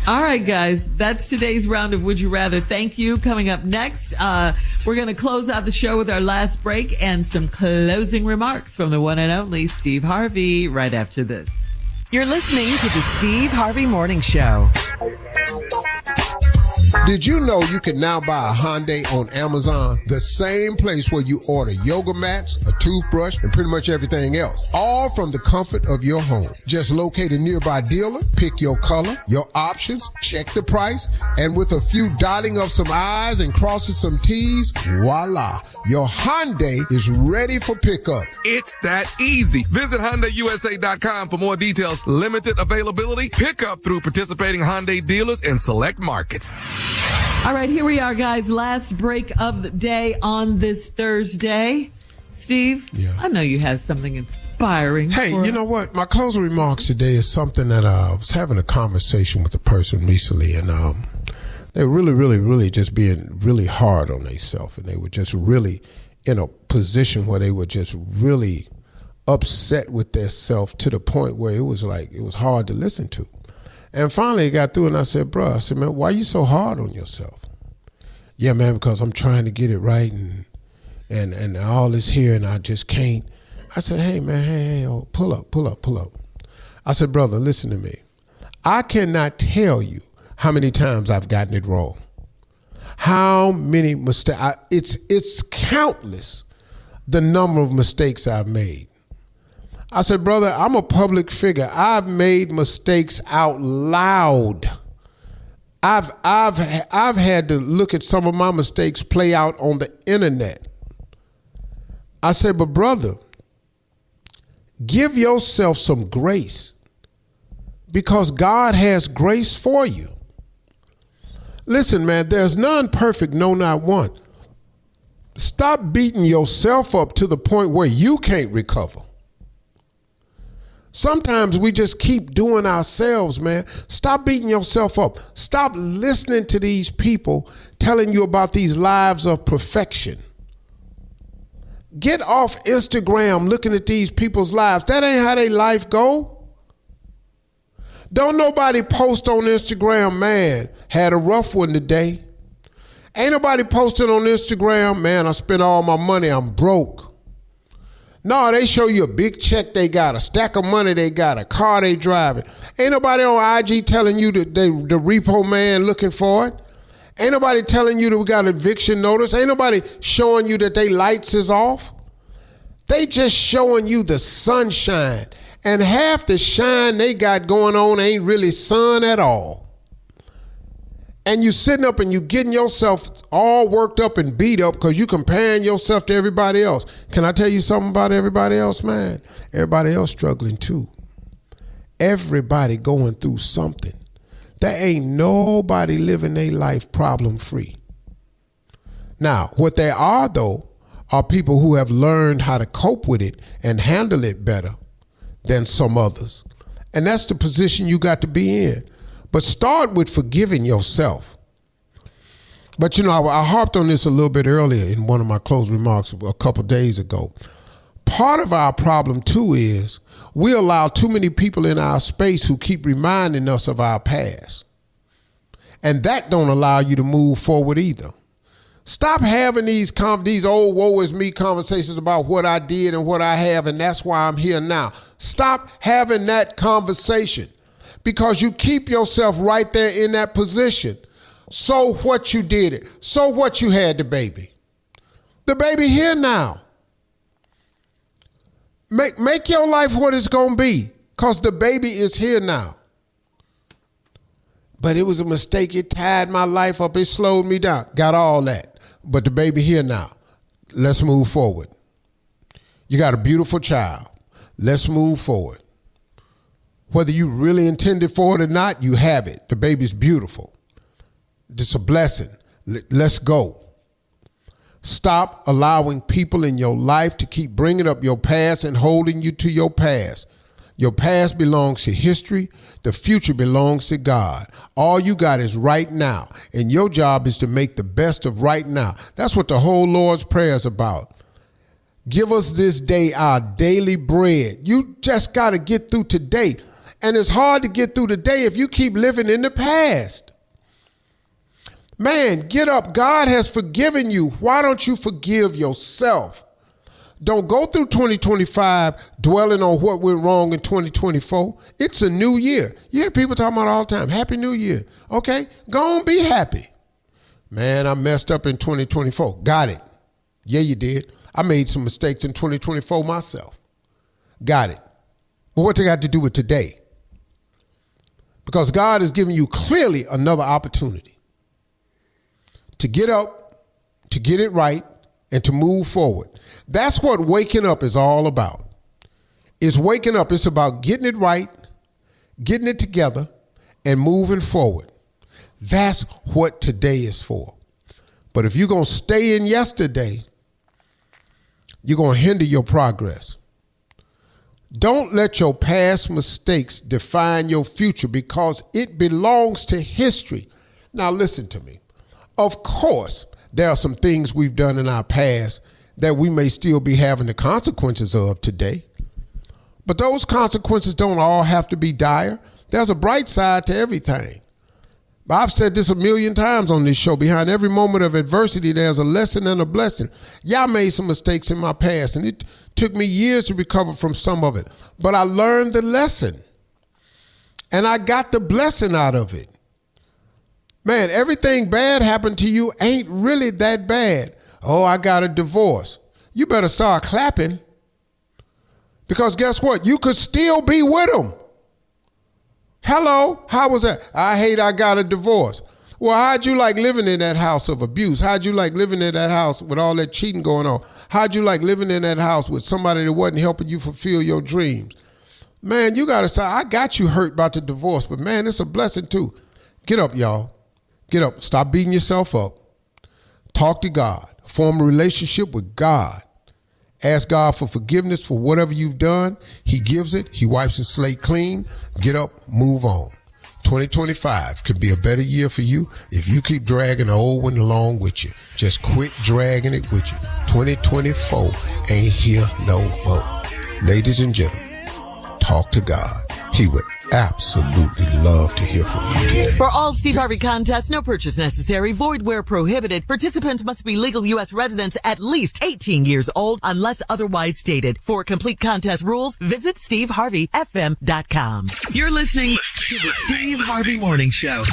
All right, guys. That's today's round of Would You Rather. Thank you. Coming up next, we're going to close out the show with our last break and some closing remarks from the one and only Steve Harvey right after this. You're listening to the Steve Harvey Morning Show. Did you know you can now buy a Hyundai on Amazon? The same place where you order yoga mats, a toothbrush, and pretty much everything else. All from the comfort of your home. Just locate a nearby dealer, pick your color, your options, check the price, and with a few dotting of some I's and crossing some T's, voila, your Hyundai is ready for pickup. It's that easy. Visit HyundaiUSA.com for more details. Limited availability. Pickup through participating Hyundai dealers in select markets. All right, here we are, guys. Last break of the day on this Thursday. Steve, I know you have something inspiring. Hey, you know what? My closing remarks today is something that I was having a conversation with a person recently, and they were really just being really hard on themselves, and they were just really in a position where they were just really upset with their self to the point where it was hard to listen to. And finally it got through, and I said, bro, man, why are you so hard on yourself? Yeah, man, because I'm trying to get it right and all this here and I just can't. I said, hey, man, hey, pull up. I said, brother, listen to me. I cannot tell you how many times I've gotten it wrong. How many mistakes? It's countless, the number of mistakes I've made. I said, brother, I'm a public figure. I've made mistakes out loud. I've had to look at some of my mistakes play out on the internet. I said, but brother, give yourself some grace because God has grace for you. Listen, man, there's none perfect, no, not one. Stop beating yourself up to the point where you can't recover. Sometimes we just keep doing ourselves, man. Stop beating yourself up. Stop listening to these people telling you about these lives of perfection. Get off Instagram looking at these people's lives. That ain't how their life go. Don't nobody post on Instagram, man, had a rough one today. Ain't nobody posting on Instagram, man, I spent all my money, I'm broke. No, they show you a big check they got, a stack of money they got, a car they driving. Ain't nobody on IG telling you that the repo man looking for it. Ain't nobody telling you that we got eviction notice. Ain't nobody showing you that they lights is off. They just showing you the sunshine. And half the shine they got going on ain't really sun at all. And you sitting up and you getting yourself all worked up and beat up because you comparing yourself to everybody else. Can I tell you something about everybody else, man? Everybody else struggling too. Everybody going through something. There ain't nobody living their life problem free. Now, what they are though, are people who have learned how to cope with it and handle it better than some others. And that's the position you got to be in. But start with forgiving yourself. But you know, I harped on this a little bit earlier in one of my closing remarks a couple days ago. Part of our problem too is we allow too many people in our space who keep reminding us of our past. And that don't allow you to move forward either. Stop having these old woe is me conversations about what I did and what I have and that's why I'm here now. Stop having that conversation because you keep yourself right there in that position. So what you did it. So what you had the baby. The baby here now. Make your life what it's going to be because the baby is here now. But it was a mistake. It tied my life up. It slowed me down. Got all that. But the baby here now. Let's move forward. You got a beautiful child. Let's move forward. Whether you really intended for it or not, you have it. The baby's beautiful. It's a blessing. Let's go. Stop allowing people in your life to keep bringing up your past and holding you to your past. Your past belongs to history. The future belongs to God. All you got is right now. And your job is to make the best of right now. That's what the whole Lord's Prayer is about. Give us this day our daily bread. You just got to get through today. And it's hard to get through today if you keep living in the past. Man, get up. God has forgiven you. Why don't you forgive yourself? Don't go through 2025 dwelling on what went wrong in 2024. It's a new year. You hear people talking about all the time, Happy New Year. Okay, go on, be happy. Man, I messed up in 2024. Got it. Yeah, you did. I made some mistakes in 2024 myself. Got it. But what they got to do with today? Because God is giving you clearly another opportunity to get up, to get it right, and to move forward. That's what waking up is all about. It's waking up. It's about getting it right, getting it together, and moving forward. That's what today is for. But if you're going to stay in yesterday, you're going to hinder your progress. Don't let your past mistakes define your future because it belongs to history. Now listen to me. Of course, there are some things we've done in our past that we may still be having the consequences of today. But those consequences don't all have to be dire. There's a bright side to everything. I've said this a million times on this show. Behind every moment of adversity, there's a lesson and a blessing. Yeah, I made some mistakes in my past, and it took me years to recover from some of it. But I learned the lesson, and I got the blessing out of it. Man, everything bad happened to you ain't really that bad. Oh, I got a divorce. You better start clapping, because guess what? You could still be with them. Hello, how was that? I got a divorce. Well, how'd you like living in that house of abuse? How'd you like living in that house with all that cheating going on? How'd you like living in that house with somebody that wasn't helping you fulfill your dreams? Man, you got to say, I got you hurt about the divorce, but man, it's a blessing too. Get up, y'all. Get up. Stop beating yourself up. Talk to God. Form a relationship with God. Ask God for forgiveness for whatever you've done. He gives it. He wipes the slate clean. Get up, move on. 2025 could be a better year for you if you keep dragging the old one along with you. Just quit dragging it with you. 2024 ain't here no more. Ladies and gentlemen, talk to God. He would absolutely love to hear from you today. For all Steve Harvey contests, no purchase necessary, void where prohibited. Participants must be legal U.S. residents at least 18 years old unless otherwise stated. For complete contest rules, visit SteveHarveyFM.com. You're listening to the Steve Harvey Morning Show.